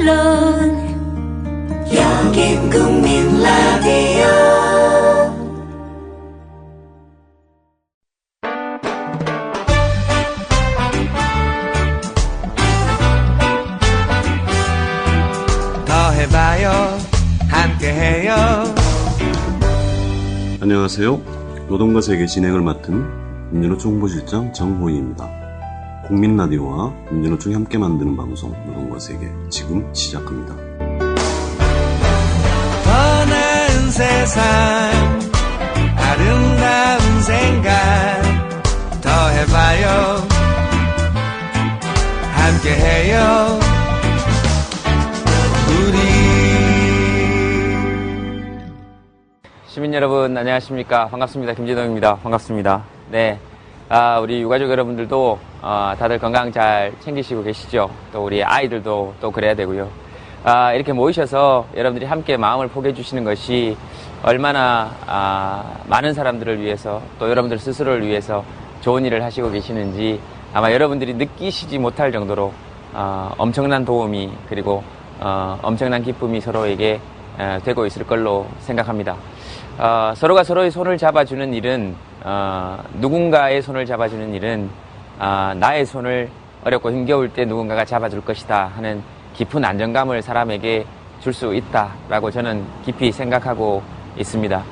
물론 여긴 국민 라디오. 더 해봐요, 함께해요. 안녕하세요. 노동과 세계 진행을 맡은 민주노총 홍보실장 정호희입니다. 국민라디오와 민주노총이 함께 만드는 방송 노동과 세계 지금 시작합니다. 더 나은 세상, 아름다운 생각, 더 해봐요, 함께해요, 시민 여러분 안녕하십니까. 반갑습니다. 김재동입니다. 반갑습니다. 네, 우리 유가족 여러분들도 다들 건강 잘 챙기시고 계시죠. 또 우리 아이들도 또 그래야 되고요. 이렇게 모이셔서 여러분들이 함께 마음을 포개해 주시는 것이 얼마나 많은 사람들을 위해서 또 여러분들 스스로를 위해서 좋은 일을 하시고 계시는지 아마 여러분들이 느끼시지 못할 정도로 엄청난 도움이 그리고 엄청난 기쁨이 서로에게 되고 있을 걸로 생각합니다. 서로가 서로의 손을 잡아주는 일은 누군가의 손을 잡아주는 일은 나의 손을 어렵고 힘겨울 때 누군가가 잡아줄 것이다 하는 깊은 안정감을 사람에게 줄 수 있다라고 저는 깊이 생각하고 있습니다.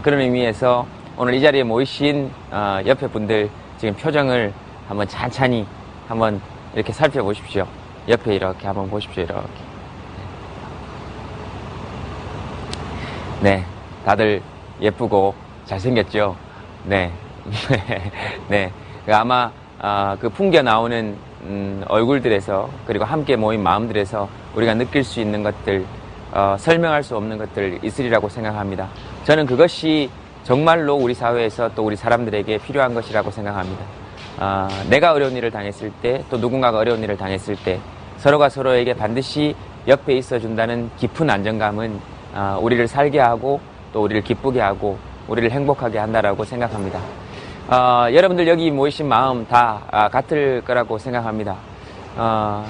그런 의미에서 오늘 이 자리에 모이신 옆에 분들 지금 표정을 한번 찬찬히 한번 이렇게 살펴보십시오. 옆에 이렇게 한번 보십시오. 이렇게. 네, 다들 예쁘고 잘생겼죠? 네. 네. 아마, 그 풍겨 나오는, 얼굴들에서, 그리고 함께 모인 마음들에서 우리가 느낄 수 있는 것들, 설명할 수 없는 것들 있으리라고 생각합니다. 저는 그것이 정말로 우리 사회에서 또 우리 사람들에게 필요한 것이라고 생각합니다. 내가 어려운 일을 당했을 때, 또 누군가가 어려운 일을 당했을 때, 서로가 서로에게 반드시 옆에 있어준다는 깊은 안정감은 우리를 살게 하고 또 우리를 기쁘게 하고 우리를 행복하게 한다라고 생각합니다. 여러분들 여기 모이신 마음 다 같을 거라고 생각합니다.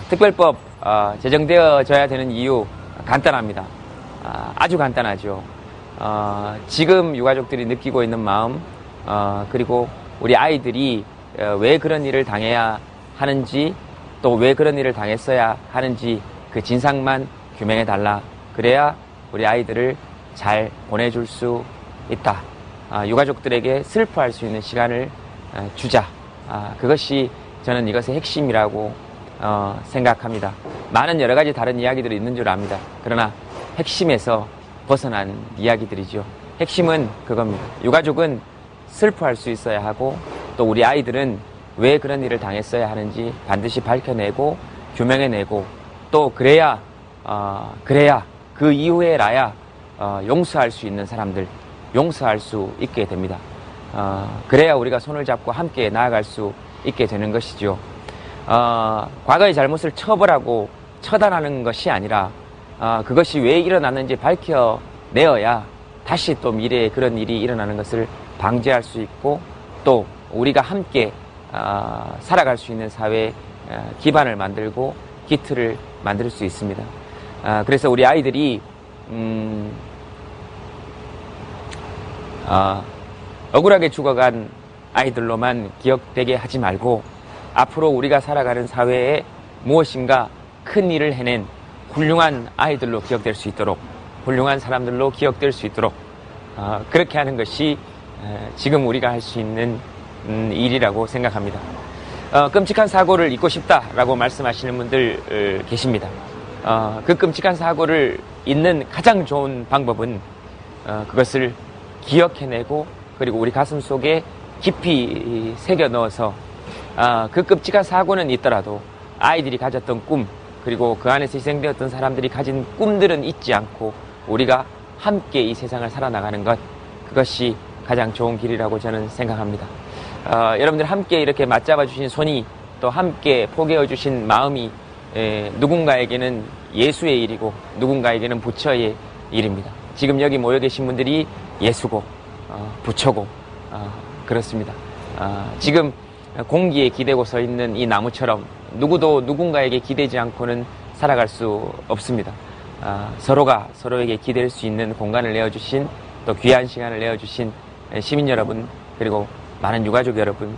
특별법 제정되어져야 되는 이유 간단합니다. 아주 간단하죠. 지금 유가족들이 느끼고 있는 마음 그리고 우리 아이들이 왜 그런 일을 당해야 하는지 또 왜 그런 일을 당했어야 하는지 그 진상만 규명해 달라. 그래야 우리 아이들을 잘 보내줄 수 있다. 유가족들에게 슬퍼할 수 있는 시간을 주자. 그것이 저는 이것의 핵심이라고 생각합니다. 많은 여러 가지 다른 이야기들이 있는 줄 압니다. 그러나 핵심에서 벗어난 이야기들이죠. 핵심은 그겁니다. 유가족은 슬퍼할 수 있어야 하고 또 우리 아이들은 왜 그런 일을 당했어야 하는지 반드시 밝혀내고 규명해내고 또 그래야 그 이후에라야 용서할 수 있는 사람들 용서할 수 있게 됩니다. 그래야 우리가 손을 잡고 함께 나아갈 수 있게 되는 것이죠. 과거의 잘못을 처벌하고 처단하는 것이 아니라 그것이 왜 일어났는지 밝혀내어야 다시 또 미래에 그런 일이 일어나는 것을 방지할 수 있고 또 우리가 함께 살아갈 수 있는 사회의 기반을 만들고 기틀을 만들 수 있습니다. 그래서 우리 아이들이 억울하게 죽어간 아이들로만 기억되게 하지 말고 앞으로 우리가 살아가는 사회에 무엇인가 큰 일을 해낸 훌륭한 아이들로 기억될 수 있도록 훌륭한 사람들로 기억될 수 있도록 그렇게 하는 것이 지금 우리가 할 수 있는 일이라고 생각합니다. 끔찍한 사고를 잊고 싶다라고 말씀하시는 분들 계십니다. 그 끔찍한 사고를 잊는 가장 좋은 방법은 그것을 기억해내고 그리고 우리 가슴 속에 깊이 새겨 넣어서 그 끔찍한 사고는 있더라도 아이들이 가졌던 꿈 그리고 그 안에서 희생되었던 사람들이 가진 꿈들은 잊지 않고 우리가 함께 이 세상을 살아나가는 것 그것이 가장 좋은 길이라고 저는 생각합니다. 여러분들 함께 이렇게 맞잡아 주신 손이 또 함께 포개어 주신 마음이 누군가에게는 예수의 일이고 누군가에게는 부처의 일입니다. 지금 여기 모여 계신 분들이 예수고 부처고 그렇습니다. 지금 공기에 기대고 서 있는 이 나무처럼 누구도 누군가에게 기대지 않고는 살아갈 수 없습니다. 서로가 서로에게 기댈 수 있는 공간을 내어주신 또 귀한 시간을 내어주신 시민 여러분 그리고 많은 유가족 여러분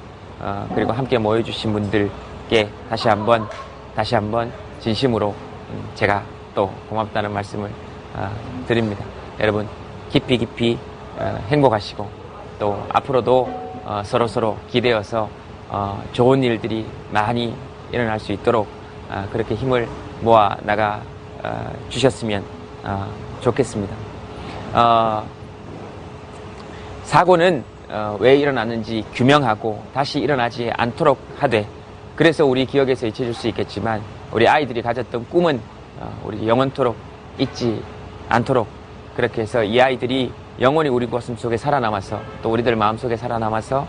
그리고 함께 모여주신 분들께 다시 한번 진심으로 제가 또 고맙다는 말씀을 드립니다. 여러분 깊이 행복하시고 또 앞으로도 서로 기대어서 좋은 일들이 많이 일어날 수 있도록 그렇게 힘을 모아 나가 주셨으면 좋겠습니다. 사고는 왜 일어났는지 규명하고 다시 일어나지 않도록 하되 그래서 우리 기억에서 잊혀질 수 있겠지만 우리 아이들이 가졌던 꿈은 우리 영원토록 잊지 않도록 그렇게 해서 이 아이들이 영원히 우리 가슴 속에 살아남아서 또 우리들 마음 속에 살아남아서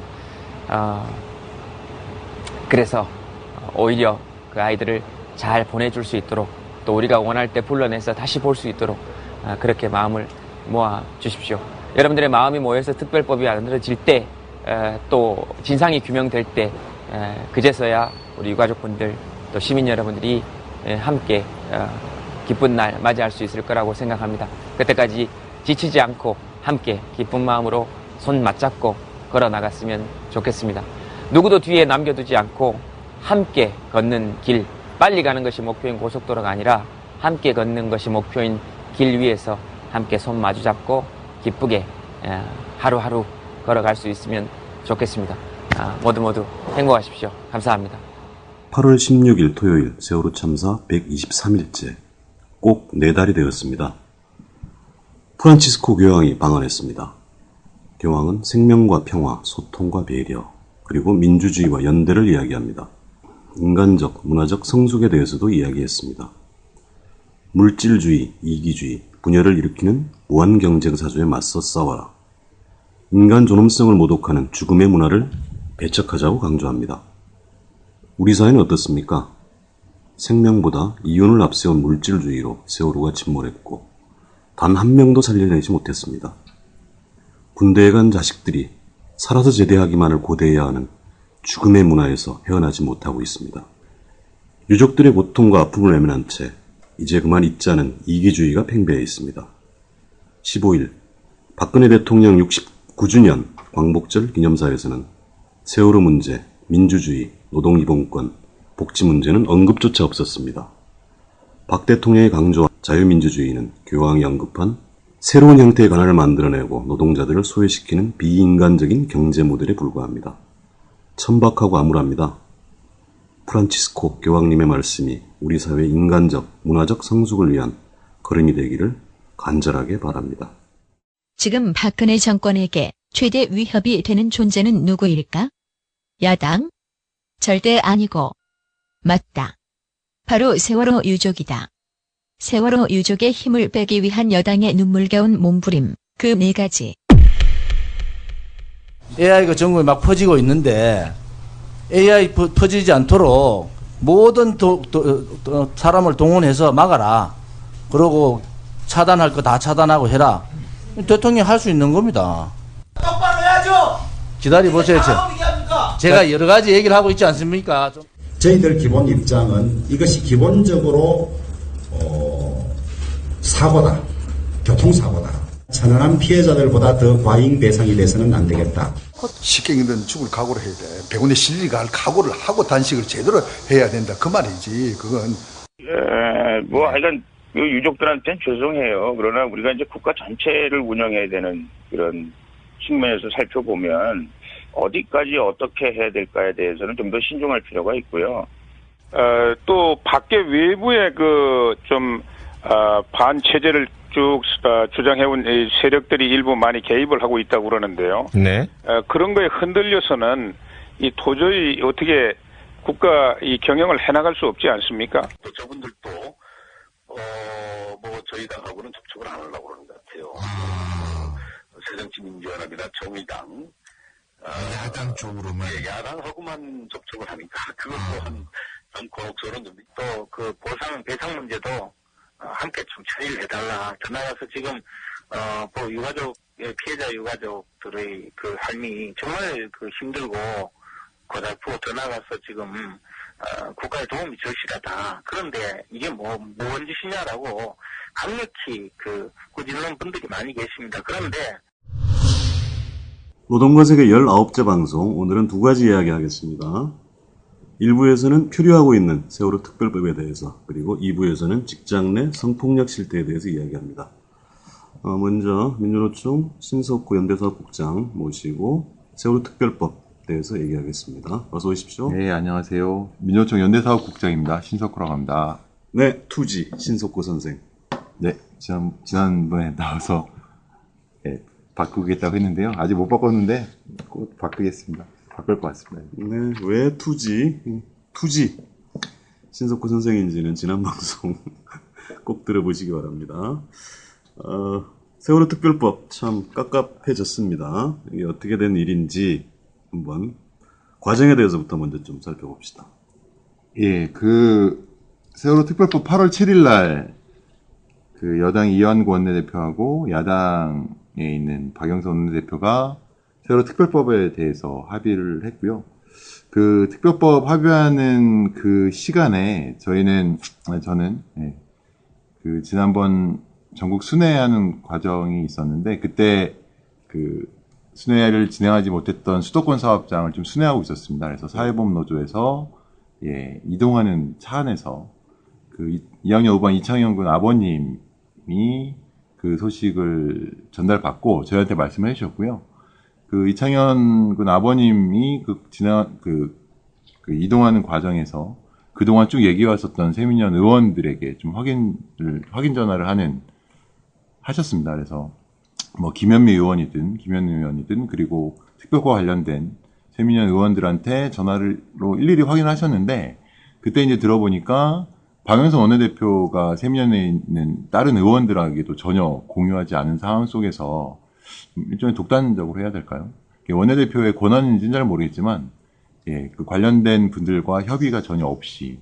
그래서 오히려 그 아이들을 잘 보내줄 수 있도록 또 우리가 원할 때 불러내서 다시 볼 수 있도록 그렇게 마음을 모아 주십시오. 여러분들의 마음이 모여서 특별법이 만들어질 때 또 진상이 규명될 때 그제서야 우리 유가족분들 또 시민 여러분들이 함께 기쁜 날 맞이할 수 있을 거라고 생각합니다. 그때까지 지치지 않고 함께 기쁜 마음으로 손 맞잡고 걸어 나갔으면 좋겠습니다. 누구도 뒤에 남겨두지 않고 함께 걷는 길, 빨리 가는 것이 목표인 고속도로가 아니라 함께 걷는 것이 목표인 길 위에서 함께 손 마주 잡고 기쁘게 하루하루 걸어갈 수 있으면 좋겠습니다. 모두 행복하십시오. 감사합니다. 8월 16일 토요일 세월호 참사 123일째 꼭 4달이 되었습니다. 프란치스코 교황이 방언했습니다. 교황은 생명과 평화, 소통과 배려, 그리고 민주주의와 연대를 이야기합니다. 인간적, 문화적 성숙에 대해서도 이야기했습니다. 물질주의, 이기주의, 분열을 일으키는 무한경쟁사조에 맞서 싸워라. 인간 존엄성을 모독하는 죽음의 문화를 배척하자고 강조합니다. 우리 사회는 어떻습니까? 생명보다 이윤을 앞세운 물질주의로 세월호가 침몰했고 단 한 명도 살려내지 못했습니다. 군대에 간 자식들이 살아서 제대하기만을 고대해야 하는 죽음의 문화에서 헤어나지 못하고 있습니다. 유족들의 고통과 아픔을 외면한 채 이제 그만 잊자는 이기주의가 팽배해 있습니다. 15일 박근혜 대통령 69주년 광복절 기념사에서는 세월호 문제, 민주주의, 노동이동권, 복지 문제는 언급조차 없었습니다. 박 대통령의 강조한 자유민주주의는 교황이 언급한 새로운 형태의 가난을 만들어내고 노동자들을 소외시키는 비인간적인 경제 모델에 불과합니다. 천박하고 암울합니다. 프란치스코 교황님의 말씀이 우리 사회의 인간적, 문화적 성숙을 위한 걸음이 되기를 간절하게 바랍니다. 지금 박근혜 정권에게 최대 위협이 되는 존재는 누구일까? 야당? 절대 아니고. 맞다. 바로 세월호 유족이다. 세월호 유족의 힘을 빼기 위한 여당의 눈물겨운 몸부림, 그 4가지. AI가 전국에 막 퍼지고 있는데 AI 퍼지지 않도록 모든 사람을 동원해서 막아라. 그러고 차단할 거 다 차단하고 해라. 대통령이 할 수 있는 겁니다. 똑바로 해야죠. 기다려보세요. 제가 여러 가지 얘기를 하고 있지 않습니까? 저희들 기본 입장은 이것이 기본적으로 사고다. 교통사고다. 천안함 피해자들보다 더 과잉 배상이 돼서는 안 되겠다. 식객이든 죽을 각오를 해야 돼. 100원의 실리가 할 각오를 하고 단식을 제대로 해야 된다. 그 말이지. 그건. 하여간 유족들한테는 죄송해요. 그러나 우리가 이제 국가 전체를 운영해야 되는 그런 측면에서 살펴보면 어디까지 어떻게 해야 될까에 대해서는 좀 더 신중할 필요가 있고요. 또 밖에 외부의 반체제를 쭉 주장해온 이 세력들이 일부 많이 개입을 하고 있다고 그러는데요. 네. 그런 거에 흔들려서는 이 도저히 어떻게 국가 이 경영을 해나갈 수 없지 않습니까? 또 저분들도 저희 당하고는 접촉을 안 하려고 그러는 것 같아요. 새정치민주연합이나 정의당, 야당 쪽으로만. 야당하고만 접촉을 하니까 그것 또한 좀 곤혹스러운. 또 그 배상 문제도 함께 좀 처리를 해달라. 더 나아가서 지금 피해자 유가족들의 그 삶이 정말 힘들고 고달프고 더 나아가서 지금 국가에 도움이 절실하다. 그런데 이게 뭔 짓이냐라고 강력히 꾸짖는 분들이 많이 계십니다. 그런데 노동과 세계 19째 방송, 오늘은 두 가지 이야기 하겠습니다. 1부에서는 표류하고 있는 세월호 특별법에 대해서, 그리고 2부에서는 직장 내 성폭력 실태에 대해서 이야기합니다. 먼저 민주노총 신석구 연대사업국장 모시고 세월호 특별법 대해서 얘기하겠습니다. 어서 오십시오. 네, 안녕하세요. 민주노총 연대사업국장입니다. 신석구라고 합니다. 네, 투지 신석구 선생. 네, 지난번에 나와서 바꾸겠다고 했는데요. 아직 못 바꿨는데 꼭 바꾸겠습니다. 바꿀 것 같습니다. 네, 왜 투지 신석구 선생인지는 지난 방송 꼭 들어보시기 바랍니다. 세월호 특별법 참 깝깝해졌습니다. 이게 어떻게 된 일인지 한번 과정에 대해서부터 먼저 좀 살펴봅시다. 예, 세월호 특별법 8월 7일 날 여당 이완구 원내대표하고 야당에 있는 박영선 원내대표가 세월호 특별법에 대해서 합의를 했고요. 그 특별법 합의하는 그 시간에 저는 지난번 전국 순회하는 과정이 있었는데 그때 순회를 진행하지 못했던 수도권 사업장을 좀 순회하고 있었습니다. 그래서 사회보험노조에서 이동하는 차 안에서 2학년 5반 이창현 군 아버님이 그 소식을 전달받고 저희한테 말씀을 해주셨고요. 이창현 군 아버님이 이동하는 과정에서 그동안 쭉 얘기해왔었던 세민연 의원들에게 좀 확인 전화를 하셨습니다. 그래서 김현미 의원이든 그리고 특별과 관련된 세민연 의원들한테 전화로 일일이 확인하셨는데 그때 이제 들어보니까 박영선 원내대표가 세민연에 있는 다른 의원들에게도 전혀 공유하지 않은 상황 속에서 일종의 독단적으로 해야 될까요? 원내대표의 권한인지는 잘 모르겠지만 그 관련된 분들과 협의가 전혀 없이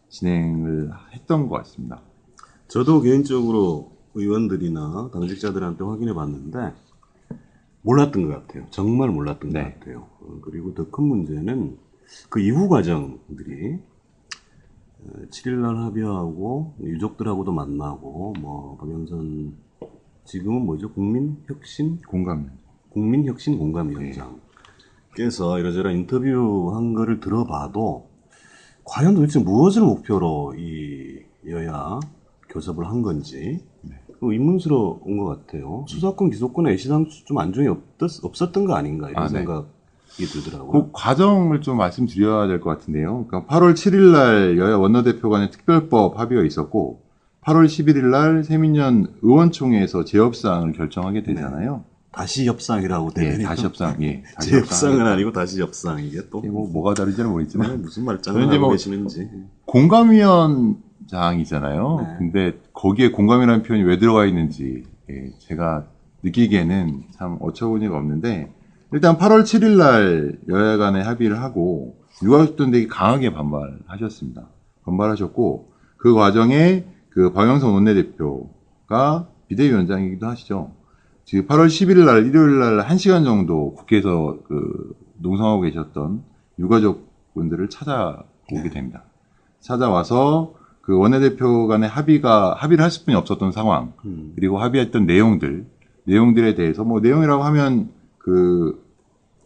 진행을 했던 것 같습니다. 저도 개인적으로 의원들이나 당직자들한테 확인해 봤는데 몰랐던 것 같아요. 정말 몰랐던 것 같아요. 그리고 더 큰 문제는 그 이후 과정들이 7일날 합의하고 유족들하고도 만나고 박영선 지금은 뭐죠? 국민혁신 공감위원장께서 이러저러 인터뷰한 거를 들어봐도 과연 도대체 무엇을 목표로 이 여야 교섭을 한 건지 의문스러운 것 같아요. 수사권 기소권에 애시당초 좀 안중이 없었던 거 아닌가 이런 생각이 들더라고요. 그 과정을 좀 말씀드려야 될 것 같은데요. 그러니까 8월 7일 날 여야 원내대표 간의 특별법 합의가 있었고 8월 11일 날 세민연 의원총회에서 재협상을 결정하게 되잖아요. 다시 협상이라고 되네요. 다시 협상. 재협상은 아니고 다시 협상. 이게 또 뭐가 다른지는 모르겠지만 무슨 말장을 하고 계시는지. 공감위원장이잖아요. 근데 거기에 공감이라는 표현이 왜 들어가 있는지 제가 느끼기에는 참 어처구니가 없는데 일단 8월 7일 날 여야 간에 합의를 하고 유가족들은 되게 강하게 반발하셨고 그 과정에 박영선 원내대표가 비대위원장이기도 하시죠. 지금 8월 11일 날 일요일 날 1시간 정도 국회에서 농성하고 계셨던 유가족분들을 찾아오게 됩니다. 찾아와서 원내대표 간의 합의를 할 수뿐이 없었던 상황, 그리고 합의했던 내용들에 대해서 내용이라고 하면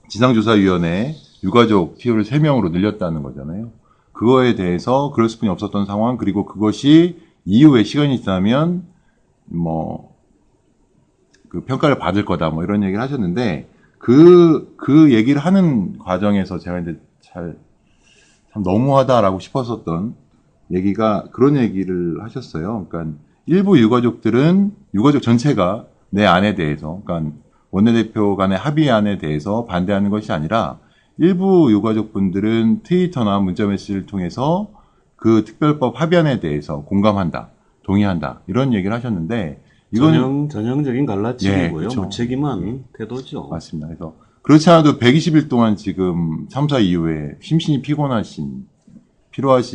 진상조사위원회 유가족 티오를 3명으로 늘렸다는 거잖아요. 그거에 대해서 그럴 수뿐이 없었던 상황, 그리고 그것이 이후에 시간이 지나면 평가를 받을 거다 이런 얘기를 하셨는데 그 얘기를 하는 과정에서 제가 이제 참 너무하다라고 싶었었던 얘기가 그런 얘기를 하셨어요. 그러니까 일부 유가족 전체가 내 안에 대해서, 그러니까 원내대표 간의 합의안에 대해서 반대하는 것이 아니라 일부 유가족분들은 트위터나 문자메시지를 통해서 그 특별법 합의안에 대해서 공감한다, 동의한다 이런 얘기를 하셨는데 이건 전형적인 갈라치기고요. 그렇죠. 무책임한 태도죠. 맞습니다. 그래서 그렇지 않아도 120일 동안 지금 참사 이후에 심신이 필요하신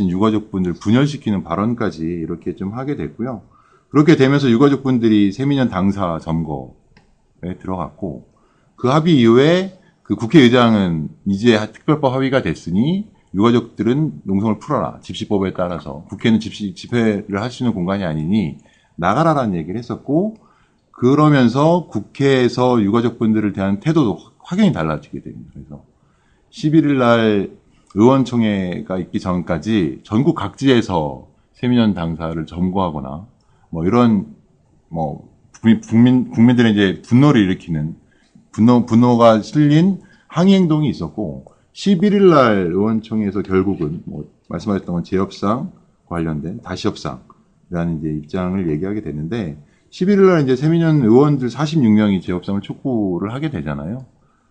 유가족분들 분열시키는 발언까지 이렇게 좀 하게 됐고요. 그렇게 되면서 유가족분들이 세민연 당사 점거에 들어갔고 그 합의 이후에 국회의장은 이제 특별법 합의가 됐으니 유가족들은 농성을 풀어라. 집시법에 따라서. 국회는 집회를 할 수 있는 공간이 아니니 나가라라는 얘기를 했었고, 그러면서 국회에서 유가족분들을 대한 태도도 확연히 달라지게 됩니다. 그래서 11일 날 의원총회가 있기 전까지 전국 각지에서 세민연 당사를 점거하거나 뭐 이런 뭐 국민들의 이제 분노를 일으키는 분노가 실린 항의 행동이 있었고 11일 날 의원총회에서 결국은 뭐 말씀하셨던 건 재협상 관련된 다시협상이라는 이제 입장을 얘기하게 됐는데 11일 날 이제 세민연 의원들 46명이 재협상을 촉구를 하게 되잖아요.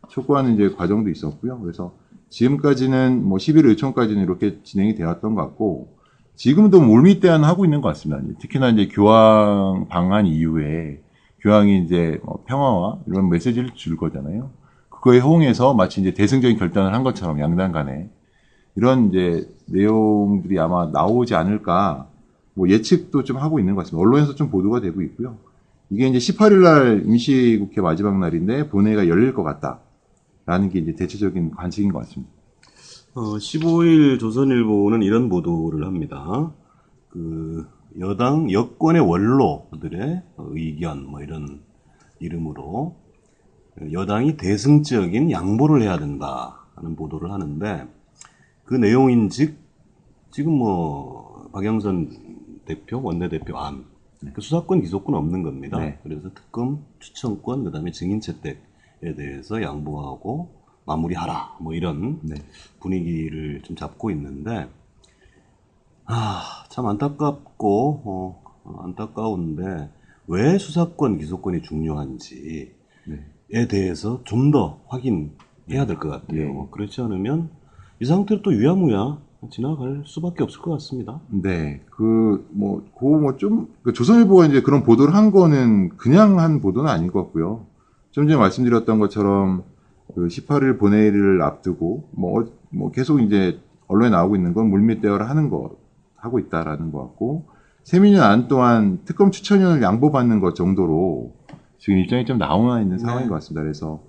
촉구하는 이제 과정도 있었고요. 그래서 지금까지는 뭐 11일 의총까지는 이렇게 진행이 되었던 것 같고 지금도 몰밑대안 하고 있는 것 같습니다. 특히나 이제 교황 방한 이후에 교황이 이제 평화와 이런 메시지를 줄 거잖아요. 그거에 호응해서 마치 이제 대승적인 결단을 한 것처럼 양당 간에 이런 이제 내용들이 아마 나오지 않을까 뭐 예측도 좀 하고 있는 것 같습니다. 언론에서 좀 보도가 되고 있고요. 이게 이제 18일 날 임시국회 마지막 날인데 본회의가 열릴 것 같다라는 게 이제 대체적인 관측인 것 같습니다. 15일 조선일보는 이런 보도를 합니다. 여권의 원로들의 의견, 뭐 이런 이름으로 여당이 대승적인 양보를 해야 된다는 보도를 하는데 그 내용인즉 지금 뭐 박영선 대표, 원내대표 안, 그 수사권, 기소권 없는 겁니다. 네. 그래서 특검, 추천권, 그다음에 증인 채택에 대해서 양보하고 마무리하라, 뭐 이런 분위기를 좀 잡고 있는데, 참 안타깝고, 안타까운데, 왜 수사권, 기소권이 중요한지에 대해서 좀 더 확인해야 될 것 같아요. 그렇지 않으면 이 상태로 또 유야무야 지나갈 수밖에 없을 것 같습니다. 네. 조선일보가 이제 그런 보도를 한 거는 그냥 한 보도는 아닌 것 같고요. 좀 전에 말씀드렸던 것처럼, 18일 본회의를 앞두고, 계속 이제 언론에 나오고 있는 건 물밑 대화를 하고 있다라는 것 같고, 세민연 안 또한 특검 추천위원을 양보받는 것 정도로 지금 입장이 좀 나와 있는 상황인 것 같습니다. 그래서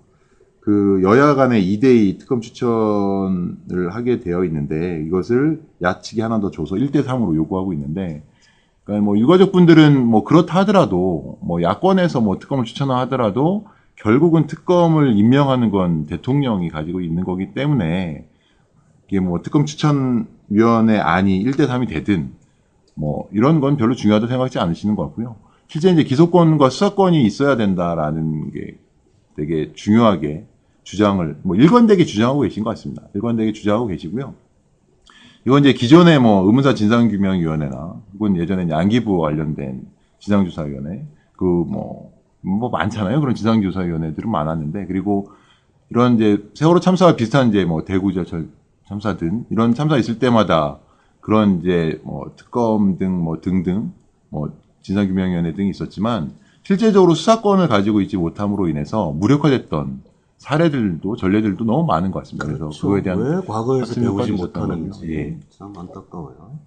여야 간의 2대2 특검 추천을 하게 되어 있는데, 이것을 야측이 하나 더 줘서 1대3으로 요구하고 있는데, 그러니까 유가족분들은 그렇다 하더라도, 야권에서 특검을 추천하더라도, 결국은 특검을 임명하는 건 대통령이 가지고 있는 거기 때문에 이게 특검 추천위원회 안이 1대3이 되든 이런 건 별로 중요하다고 생각하지 않으시는 것 같고요. 실제 이제 기소권과 수사권이 있어야 된다라는 게 되게 중요하게 주장을 일관되게 주장하고 계신 것 같습니다. 일관되게 주장하고 계시고요. 이건 이제 기존의 의문사 진상규명위원회나 혹은 예전에 안기부 관련된 진상조사위원회 많잖아요. 그런 진상조사위원회들은 많았는데, 그리고 이런 이제 세월호 참사와 비슷한 이제 대구저철 참사든 이런 참사 있을 때마다 그런 이제 특검 등 등등 진상규명위원회 등이 있었지만 실제적으로 수사권을 가지고 있지 못함으로 인해서 무력화됐던 사례들도 전례들도 너무 많은 것 같습니다. 그래서 그거에 대한 왜 과거에서 배우지 못하는지 참 안타까워요.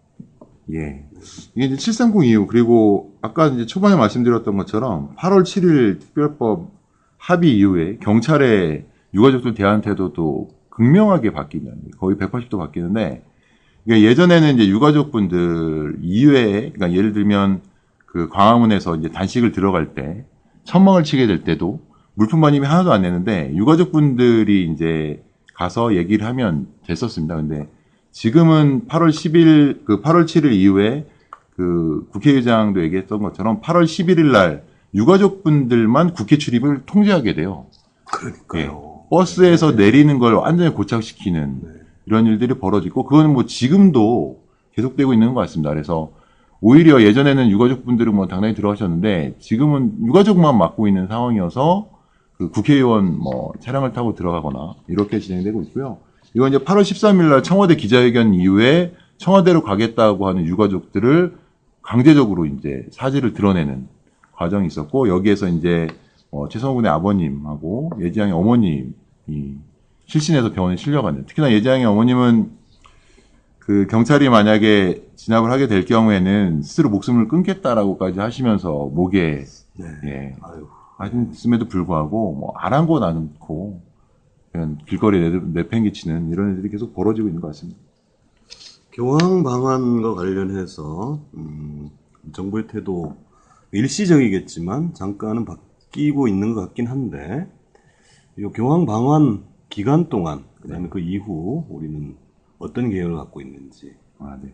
예. 이게 이제 730 이후, 그리고 아까 이제 초반에 말씀드렸던 것처럼 8월 7일 특별법 합의 이후에 경찰의 유가족들 대한 태도도 극명하게 바뀌는, 거의 180도 바뀌는데, 예전에는 이제 유가족분들 이외에, 그러니까 예를 들면 광화문에서 이제 단식을 들어갈 때, 천막을 치게 될 때도 물품 반입이 하나도 안 되는데, 유가족분들이 이제 가서 얘기를 하면 됐었습니다. 근데 지금은 8월 7일 이후에 국회의장도 얘기했던 것처럼 8월 11일 날 유가족분들만 국회 출입을 통제하게 돼요. 그러니까요. 버스에서 내리는 걸 완전히 고착시키는 이런 일들이 벌어지고, 그건 지금도 계속되고 있는 것 같습니다. 그래서 오히려 예전에는 유가족분들은 당당히 들어가셨는데, 지금은 유가족만 맡고 있는 상황이어서 국회의원 차량을 타고 들어가거나 이렇게 진행되고 있고요. 이건 이제 8월 13일 날 청와대 기자회견 이후에 청와대로 가겠다고 하는 유가족들을 강제적으로 이제 사지를 드러내는 과정이 있었고, 여기에서 이제 최성훈의 아버님하고 예지양의 어머님이 실신해서 병원에 실려가는, 특히나 예지양의 어머님은 경찰이 만약에 진압을 하게 될 경우에는 스스로 목숨을 끊겠다라고까지 하시면서 목에 하셨음에도 불구하고 아랑곳 않고 그냥 길거리에 내팽개치는 이런 일들이 계속 벌어지고 있는 것 같습니다. 교황 방한과 관련해서 정부의 태도 일시적이겠지만 잠깐은 바뀌고 있는 것 같긴 한데 이 교황 방한 기간 동안 그다음에 그 이후 우리는 어떤 계획을 갖고 있는지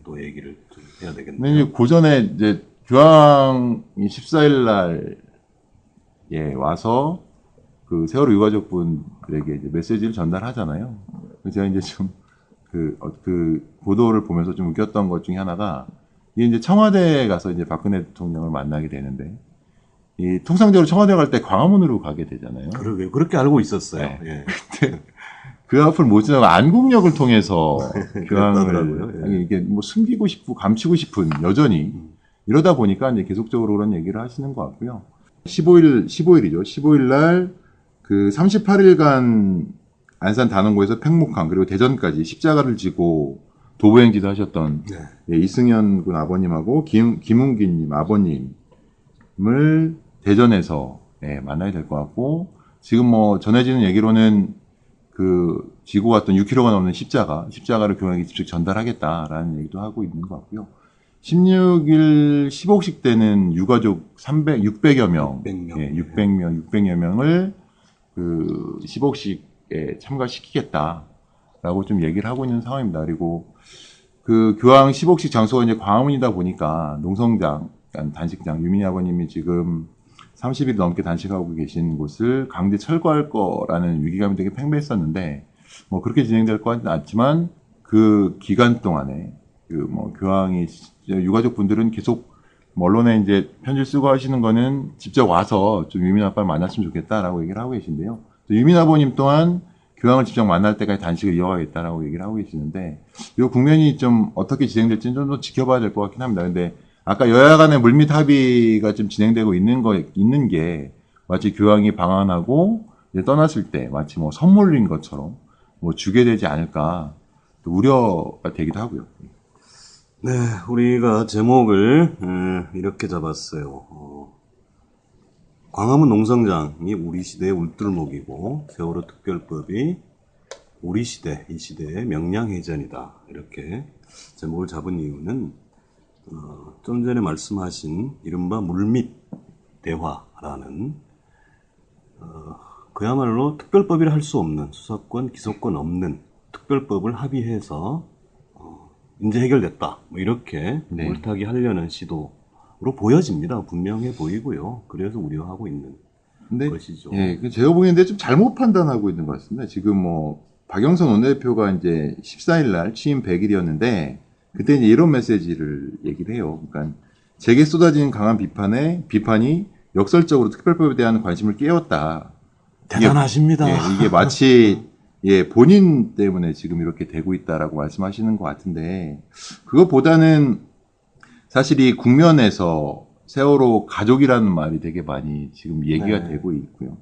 또 얘기를 좀 해야 되겠네요. 이제 그 전에 이제 교황이 14일 날에 와서 그 세월호 유가족분들에게 이제 메시지를 전달하잖아요. 그래서 제가 이제 좀 그 보도를 보면서 좀 웃겼던 것 중에 하나가 이게 이제 청와대에 가서 이제 박근혜 대통령을 만나게 되는데 이 통상적으로 청와대 갈 때 광화문으로 가게 되잖아요. 그러게요. 그렇게 알고 있었어요. 네. 예. 근데 그 앞을 못 지나고 안국역을 통해서 교황을 그랬다더라고요. 예. 이게 뭐 숨기고 싶고 감추고 싶은 여전히 이러다 보니까 이제 계속적으로 그런 얘기를 하시는 것 같고요. 15일이죠. 15일 날 그 38일간 안산 단원고에서 팽목항 그리고 대전까지 십자가를 지고 도보행지도 하셨던 예, 이승현 군 아버님하고 김웅기님 아버님을 대전에서 예, 만나야 될 것 같고 지금 뭐 전해지는 얘기로는 그 지고 갔던 6km가 넘는 십자가를 교황에게 직접 전달하겠다라는 얘기도 하고 있는 것 같고요. 16일 15식 때는 유가족 600여 명, 600여 명을 그 15식에 참가시키겠다라고 좀 얘기를 하고 있는 상황입니다. 그리고 그 교황 15식 장소가 이제 광화문이다 보니까 농성장, 단식장, 유민희 아버님이 지금 30일 넘게 단식하고 계신 곳을 강제 철거할 거라는 위기감이 되게 팽배했었는데 뭐 그렇게 진행될 것 같지는 않지만 그 기간 동안에 그 뭐 교황이 유가족 분들은 계속 언론에 이제 편지를 쓰고 하시는 거는 직접 와서 좀 유민 아빠를 만났으면 좋겠다라고 얘기를 하고 계신데요. 유민 아버님 또한 교황을 직접 만날 때까지 단식을 이어가겠다라고 얘기를 하고 계시는데 이 국면이 좀 어떻게 진행될지는 좀 더 지켜봐야 될 것 같긴 합니다. 근데 아까 여야 간의 물밑 합의가 좀 진행되고 있는 게 마치 교황이 방한하고 이제 떠났을 때 마치 뭐 선물인 것처럼 뭐 주게 되지 않을까 우려가 되기도 하고요. 네, 우리가 제목을 이렇게 잡았어요. 광화문 농성장이 우리 시대의 울tur목이고 세월호 특별법이 우리 시대, 이 시대의 명량해전이다. 이렇게 제목을 잡은 이유는 좀 전에 말씀하신 이른바 물밑 대화라는 그야말로 특별법이라 할 수 없는 수사권, 기소권 없는 특별법을 합의해서 이제 해결됐다. 뭐 이렇게 물타기 하려는 시도로 보여집니다. 분명해 보이고요. 그래서 우려하고 있는 것이죠. 예, 제가 보기에는 좀 잘못 판단하고 있는 것 같습니다. 지금 뭐 박영선 원내대표가 이제 14일 날 취임 100일이었는데 그때 이제 이런 메시지를 얘기를 해요. 그러니까 제게 쏟아진 강한 비판이 역설적으로 특별법에 대한 관심을 깨웠다. 대단하십니다. 이게 마치 본인 때문에 지금 이렇게 되고 있다라고 말씀하시는 것 같은데 그것보다는 사실 이 국면에서 세월호 가족이라는 말이 되게 많이 지금 얘기가 되고 있고요.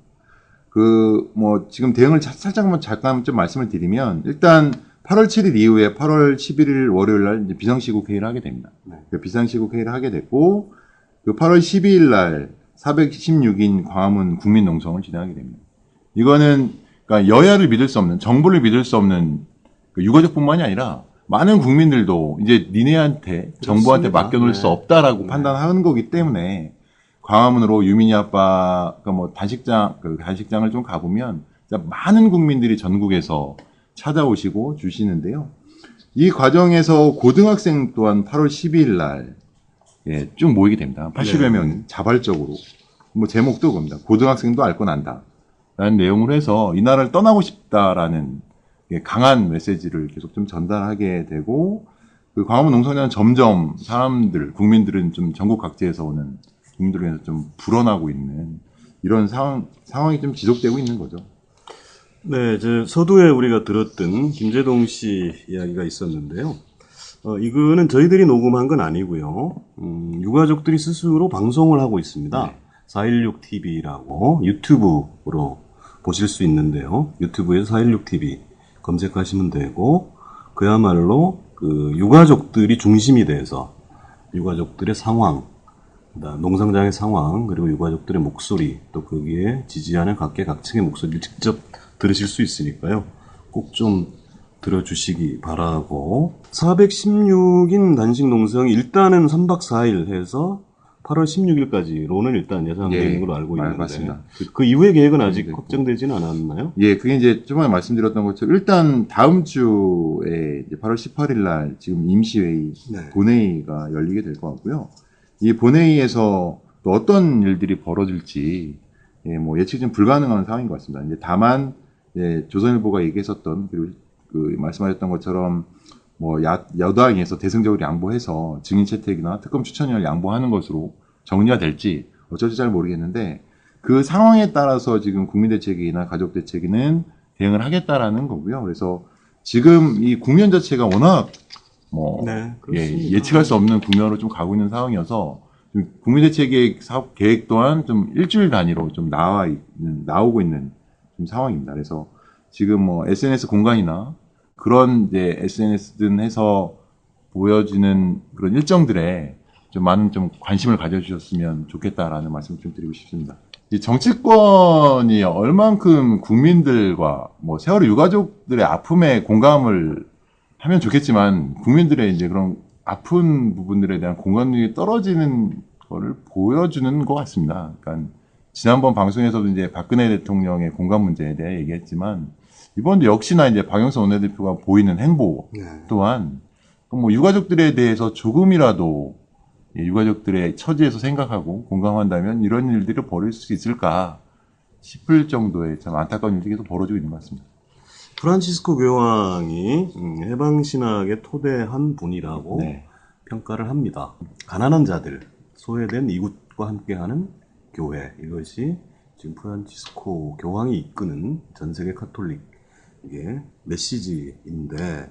지금 대응을 잠깐 좀 말씀을 드리면 일단 8월 7일 이후에 8월 11일 월요일 날 이제 비상시국 회의를 하게 됩니다. 비상시국 회의를 하게 됐고 그 8월 12일 날 416인 광화문 국민농성을 진행하게 됩니다. 이거는 그러니까 여야를 믿을 수 없는, 정부를 믿을 수 없는 그 유가족뿐만이 아니라 많은 국민들도 이제 니네한테 정부한테 맡겨놓을 수 없다라고 판단하는 거기 때문에 광화문으로 유민희 아빠가 뭐 단식장을 좀 가보면 진짜 많은 국민들이 전국에서 찾아오시고 주시는데요. 이 과정에서 고등학생 또한 8월 12일 날 쭉 모이게 됩니다. 80여 명이 자발적으로 뭐 제목도 그겁니다. 고등학생도 앓고 난다. 라는 내용으로 해서 이 나라를 떠나고 싶다라는 강한 메시지를 계속 좀 전달하게 되고 그 광화문 농성장은 점점 국민들은 좀 전국 각지에서 오는 국민들을 위해서 좀 불어나고 있는 이런 상황이 좀 지속되고 있는 거죠. 네, 서두에 우리가 들었던 김재동 씨 이야기가 있었는데요. 이거는 저희들이 녹음한 건 아니고요. 유가족들이 스스로 방송을 하고 있습니다. 416TV라고 유튜브로 보실 수 있는데요. 유튜브에서 416TV 검색하시면 되고 그야말로 그 유가족들이 중심이 돼서 유가족들의 상황, 농성장의 상황 그리고 유가족들의 목소리 또 거기에 지지하는 각계각층의 목소리를 직접 들으실 수 있으니까요. 꼭 좀 들어주시기 바라고 416인 단식 농성이 일단은 3박 4일 해서 8월 16일까지로는 일단 예상되어 있는 걸로 알고 있는데 맞습니다. 그 이후의 계획은 아직 확정되지는 않았나요? 예, 그게 이제 저번에 말씀드렸던 것처럼 일단 다음 주에 이제 8월 18일 날 지금 임시회의 본회의가 열리게 될 것 같고요. 이 본회의에서 또 어떤 일들이 벌어질지 뭐 예측이 좀 불가능한 상황인 것 같습니다. 이제 다만 조선일보가 얘기했었던 그리고 그 말씀하셨던 것처럼 뭐 여당에서 대승적으로 양보해서 증인 채택이나 특검 추천을 양보하는 것으로 정리가 될지 어쩔지 잘 모르겠는데 그 상황에 따라서 지금 국민대책위나 가족대책위는 대응을 하겠다라는 거고요. 그래서 지금 이 국면 자체가 워낙 예측할 수 없는 국면으로 좀 가고 있는 상황이어서 국민대책의 사업 계획 또한 좀 일주일 단위로 좀 나오고 있는 좀 상황입니다. 그래서 지금 뭐 SNS 공간이나 그런 이제 SNS든 해서 보여지는 그런 일정들에 좀 많은 좀 관심을 가져주셨으면 좋겠다라는 말씀을 좀 드리고 싶습니다. 이 정치권이 얼만큼 국민들과 뭐 세월호 유가족들의 아픔에 공감을 하면 좋겠지만 국민들의 이제 그런 아픈 부분들에 대한 공감력이 떨어지는 거를 보여주는 것 같습니다. 그러니까 지난번 방송에서도 이제 박근혜 대통령의 공감 문제에 대해 얘기했지만 이번도 역시나 이제 박영선 원내대표가 보이는 행보 또한 뭐 유가족들에 대해서 조금이라도 유가족들의 처지에서 생각하고 공감한다면 이런 일들을 벌일 수 있을까 싶을 정도의 참 안타까운 일들이 계속 벌어지고 있는 것 같습니다. 프란치스코 교황이 해방신학의 토대한 분이라고 평가를 합니다. 가난한 자들, 소외된 이웃과 함께하는 교회, 이것이 지금 프란치스코 교황이 이끄는 전 세계 카톨릭 메시지인데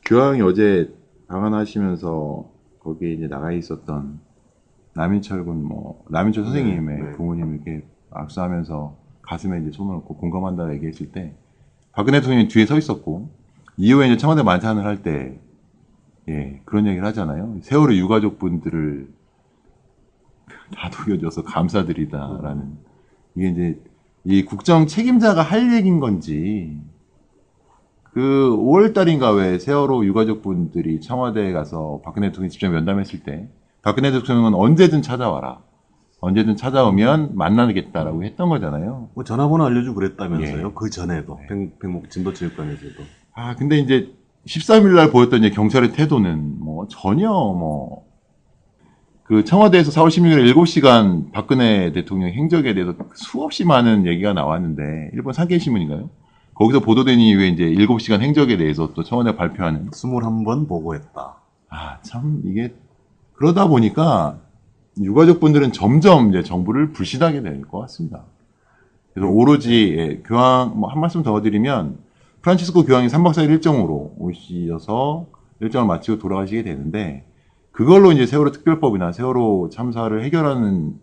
교황이 어제 방한하시면서 거기에 이제 나가 있었던 남인철 선생님의 부모님 이렇게 악수하면서 가슴에 이제 손을 얹고 공감한다 얘기했을 때 박근혜 대통령이 뒤에 서 있었고 이후에 이제 청와대 만찬을 할 때 그런 얘기를 하잖아요. 세월호 유가족분들을 다독여줘서 감사드리다라는 이게 이제 이 국정 책임자가 할 얘기인 건지 그 5월달인가 왜 세월호 유가족분들이 청와대에 가서 박근혜 대통령이 직접 면담했을 때 박근혜 대통령은 언제든 찾아와라. 언제든 찾아오면 만나겠다라고 했던 거잖아요. 뭐 전화번호 알려주고 그랬다면서요. 그 전에도 백목 진도체육관에서도. 근데 이제 13일 날 보였던 이제 경찰의 태도는 뭐 전혀 그 청와대에서 4월 16일 7시간 박근혜 대통령 행적에 대해서 수없이 많은 얘기가 나왔는데 일본 산케이신문인가요? 거기서 보도된 이후에 이제 7시간 행적에 대해서 또 청와대가 발표하는 21번 보고했다. 참 이게 그러다 보니까 유가족분들은 점점 이제 정부를 불신하게 될 것 같습니다. 그래서 오로지 교황 한 말씀 더 드리면 프란치스코 교황이 3박 4일 일정으로 오셔서 일정을 마치고 돌아가시게 되는데 그걸로 이제 세월호 특별법이나 세월호 참사를 해결하는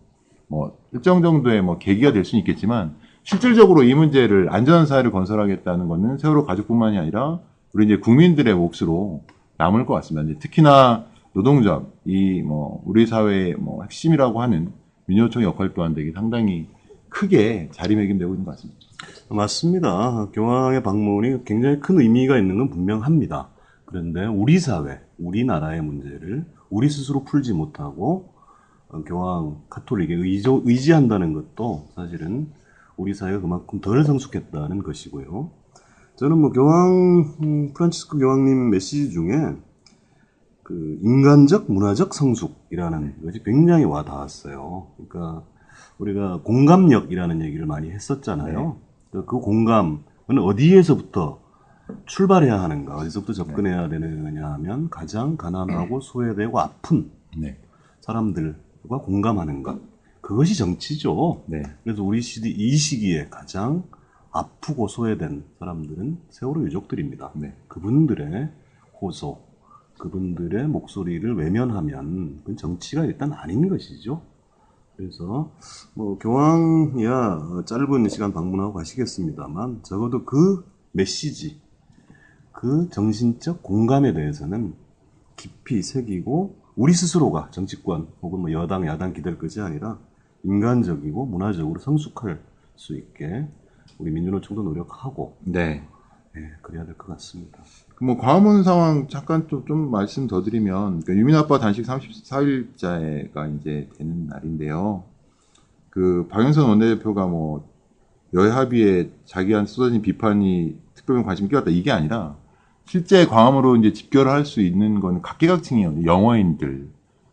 뭐 일정 정도의 뭐 계기가 될 수는 있겠지만 실질적으로 이 문제를 안전한 사회를 건설하겠다는 것은 세월호 가족뿐만이 아니라 우리 이제 국민들의 몫으로 남을 것 같습니다. 이제 특히나 노동조합, 우리 사회의 핵심이라고 하는 민주노총의 역할 또한 되게 상당히 크게 자리매김되고 있는 것 같습니다. 맞습니다. 교황의 방문이 굉장히 큰 의미가 있는 건 분명합니다. 그런데 우리 사회, 우리나라의 문제를 우리 스스로 풀지 못하고 교황, 카톨릭에 의지한다는 것도 사실은 우리 사회가 그만큼 덜 성숙했다는 것이고요. 저는 프란치스코 교황님 메시지 중에 그 인간적, 문화적 성숙이라는 것이 굉장히 와 닿았어요. 그러니까 우리가 공감력이라는 얘기를 많이 했었잖아요. 그 공감은 어디에서부터 출발해야 하는가, 어디서부터 접근해야 되느냐 하면 가장 가난하고 소외되고 아픈 사람들과 공감하는 것. 그것이 정치죠. 그래서 우리 이 시기에 가장 아프고 소외된 사람들은 세월호 유족들입니다. 그분들의 호소, 그분들의 목소리를 외면하면 그건 정치가 일단 아닌 것이죠. 그래서 교황이야 짧은 시간 방문하고 가시겠습니다만 적어도 그 메시지, 그 정신적 공감에 대해서는 깊이 새기고 우리 스스로가 정치권 혹은 여당, 야당 기댈 것이 아니라 인간적이고 문화적으로 성숙할 수 있게 우리 민주노총도 노력하고 그래야 될 것 같습니다. 뭐 광화문 상황 잠깐 좀 말씀 더 드리면, 그러니까 유민 아빠 단식 34일째가 이제 되는 날인데요. 그 박영선 원내대표가 뭐 여야 합의에 자기한테 쏟아진 비판이 특별한 관심을 끼웠다, 이게 아니라 실제 광화문으로 이제 집결을 할 수 있는 건 각계각층이에요. 영어인들,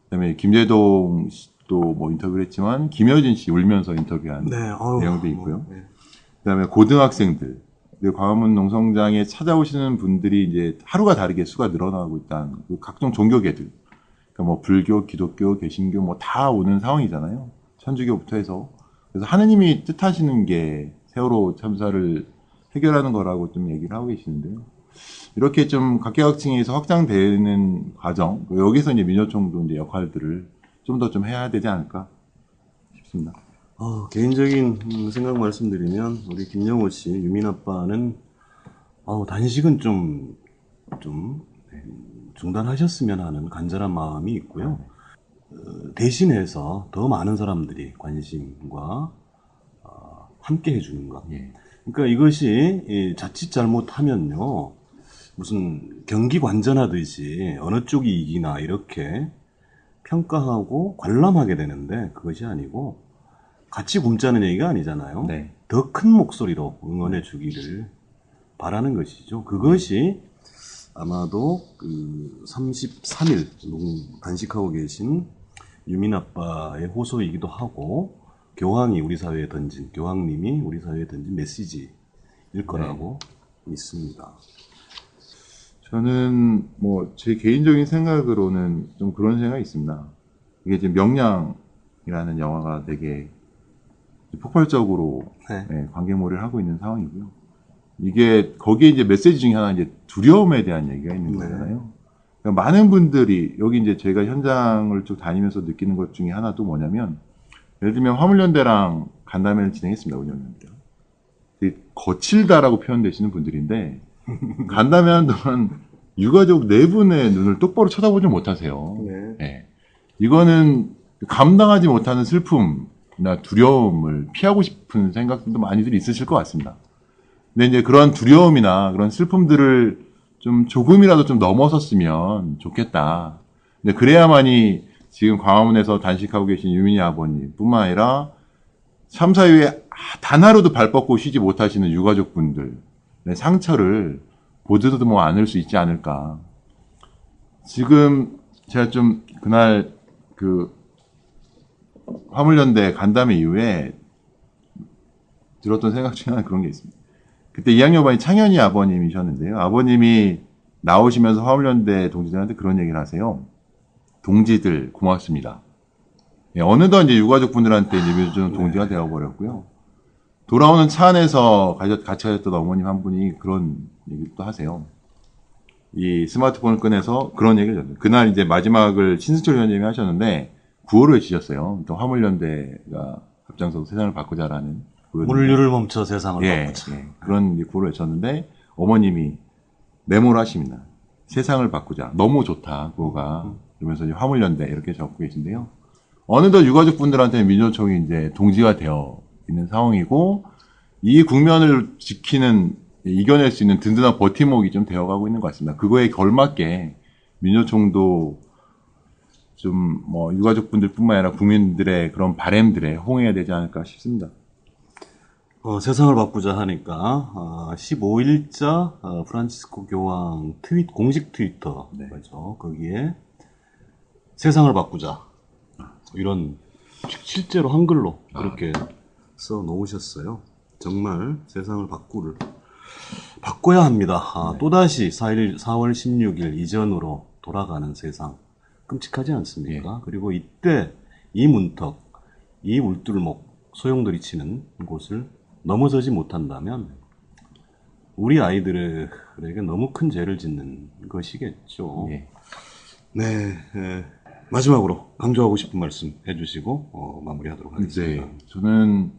그다음에 김재동 씨도 뭐 인터뷰를 했지만 김여진 씨 울면서 인터뷰한 내용도 있고요. 그다음에 고등학생들, 광화문 농성장에 찾아오시는 분들이 이제 하루가 다르게 수가 늘어나고 있다는 각종 종교계들, 그러니까 뭐 불교, 기독교, 개신교 뭐 다 오는 상황이잖아요. 천주교부터 해서. 그래서 하느님이 뜻하시는 게 세월호 참사를 해결하는 거라고 좀 얘기를 하고 계시는데요. 이렇게 좀 각계각층에서 확장되는 과정, 여기서 이제 민요총도 이제 역할들을 좀 더 좀 해야 되지 않을까 싶습니다. 개인적인 생각 말씀드리면, 우리 김영호 씨, 유민 아빠는, 단식은 좀 중단하셨으면 하는 간절한 마음이 있고요. 대신해서 더 많은 사람들이 관심과 함께 해주는 것. 그러니까 이것이 자칫 잘못하면요, 무슨 경기 관전하듯이 어느 쪽이 이기나 이렇게 평가하고 관람하게 되는데, 그것이 아니고 같이 굶자는 얘기가 아니잖아요. 더 큰 목소리로 응원해 주기를 바라는 것이죠. 그것이 아마도 그 33일 단식하고 계신 유민 아빠의 호소이기도 하고, 교황님이 우리 사회에 던진 메시지일 거라고 믿습니다. 저는 뭐 제 개인적인 생각으로는 좀 그런 생각이 있습니다. 이게 지금 명량이라는 영화가 되게 폭발적으로 관객몰이를 하고 있는 상황이고요. 이게 거기에 이제 메시지 중에 하나 이제 두려움에 대한 얘기가 있는 거잖아요. 그러니까 많은 분들이 여기 이제 제가 현장을 쭉 다니면서 느끼는 것 중에 하나도 뭐냐면, 예를 들면 화물연대랑 간담회를 진행했습니다. 운영연대랑. 되게 거칠다라고 표현되시는 분들인데 간담회 하는 동안 유가족 4분의 눈을 똑바로 쳐다보지 못하세요. 이거는 감당하지 못하는 슬픔이나 두려움을 피하고 싶은 생각들도 많이들 있으실 것 같습니다. 근데 이제 그런 두려움이나 그런 슬픔들을 좀 조금이라도 좀 넘어섰으면 좋겠다. 근데 그래야만이 지금 광화문에서 단식하고 계신 유민이 아버님 뿐만 아니라 참사 이후에 단 하루도 발 뻗고 쉬지 못하시는 유가족분들의 상처를 보듬어 안을 수 있지 않을까. 지금 제가 좀 그날 그 화물연대 간담회 이후에 들었던 생각 중에 하나 그런 게 있습니다. 그때 이학여반이 창현이 아버님이셨는데요. 아버님이 나오시면서 화물연대 동지들한테 그런 얘기를 하세요. 동지들 고맙습니다. 어느덧 이제 유가족분들한테 이제 민주주의 동지가 되어버렸고요. 돌아오는 차 안에서 같이 가셨던 어머님 한 분이 그런 얘기도 하세요. 이 스마트폰을 꺼내서 그런 얘기를 하셨어요. 그날 이제 마지막을 신승철 위원장이 하셨는데 구호를 외치셨어요. 또 화물연대가 앞장서서 세상을 바꾸자라는 물류를 멈춰 세상을 바꾸자. 그런 구호를 외쳤는데 어머님이 메모를 하십니다. 세상을 바꾸자. 너무 좋다 구호가. 그러면서 이제 화물연대 이렇게 적고 계신데요. 어느덧 유가족분들한테는 민주노총이 이제 동지가 되어 있는 상황이고, 이 국면을 지키는, 이겨낼 수 있는 든든한 버팀목이 좀 되어가고 있는 것 같습니다. 그거에 걸맞게 민주노총도 좀 뭐 유가족분들뿐만 아니라 국민들의 그런 바램들에 호응해야 되지 않을까 싶습니다. 세상을 바꾸자 하니까 15일자 프란치스코 교황 공식 트위터 거죠. 거기에 세상을 바꾸자 이런 실제로 한글로 그렇게 써 놓으셨어요. 정말 세상을 바꿔야 합니다. 또다시 4월 16일 이전으로 돌아가는 세상 끔찍하지 않습니까? 그리고 이때 이 문턱, 이 울tur목, 소용돌이 치는 곳을 넘어서지 못한다면 우리 아이들에게 너무 큰 죄를 짓는 것이겠죠. 마지막으로 강조하고 싶은 말씀 해주시고 마무리하도록 하겠습니다. 저는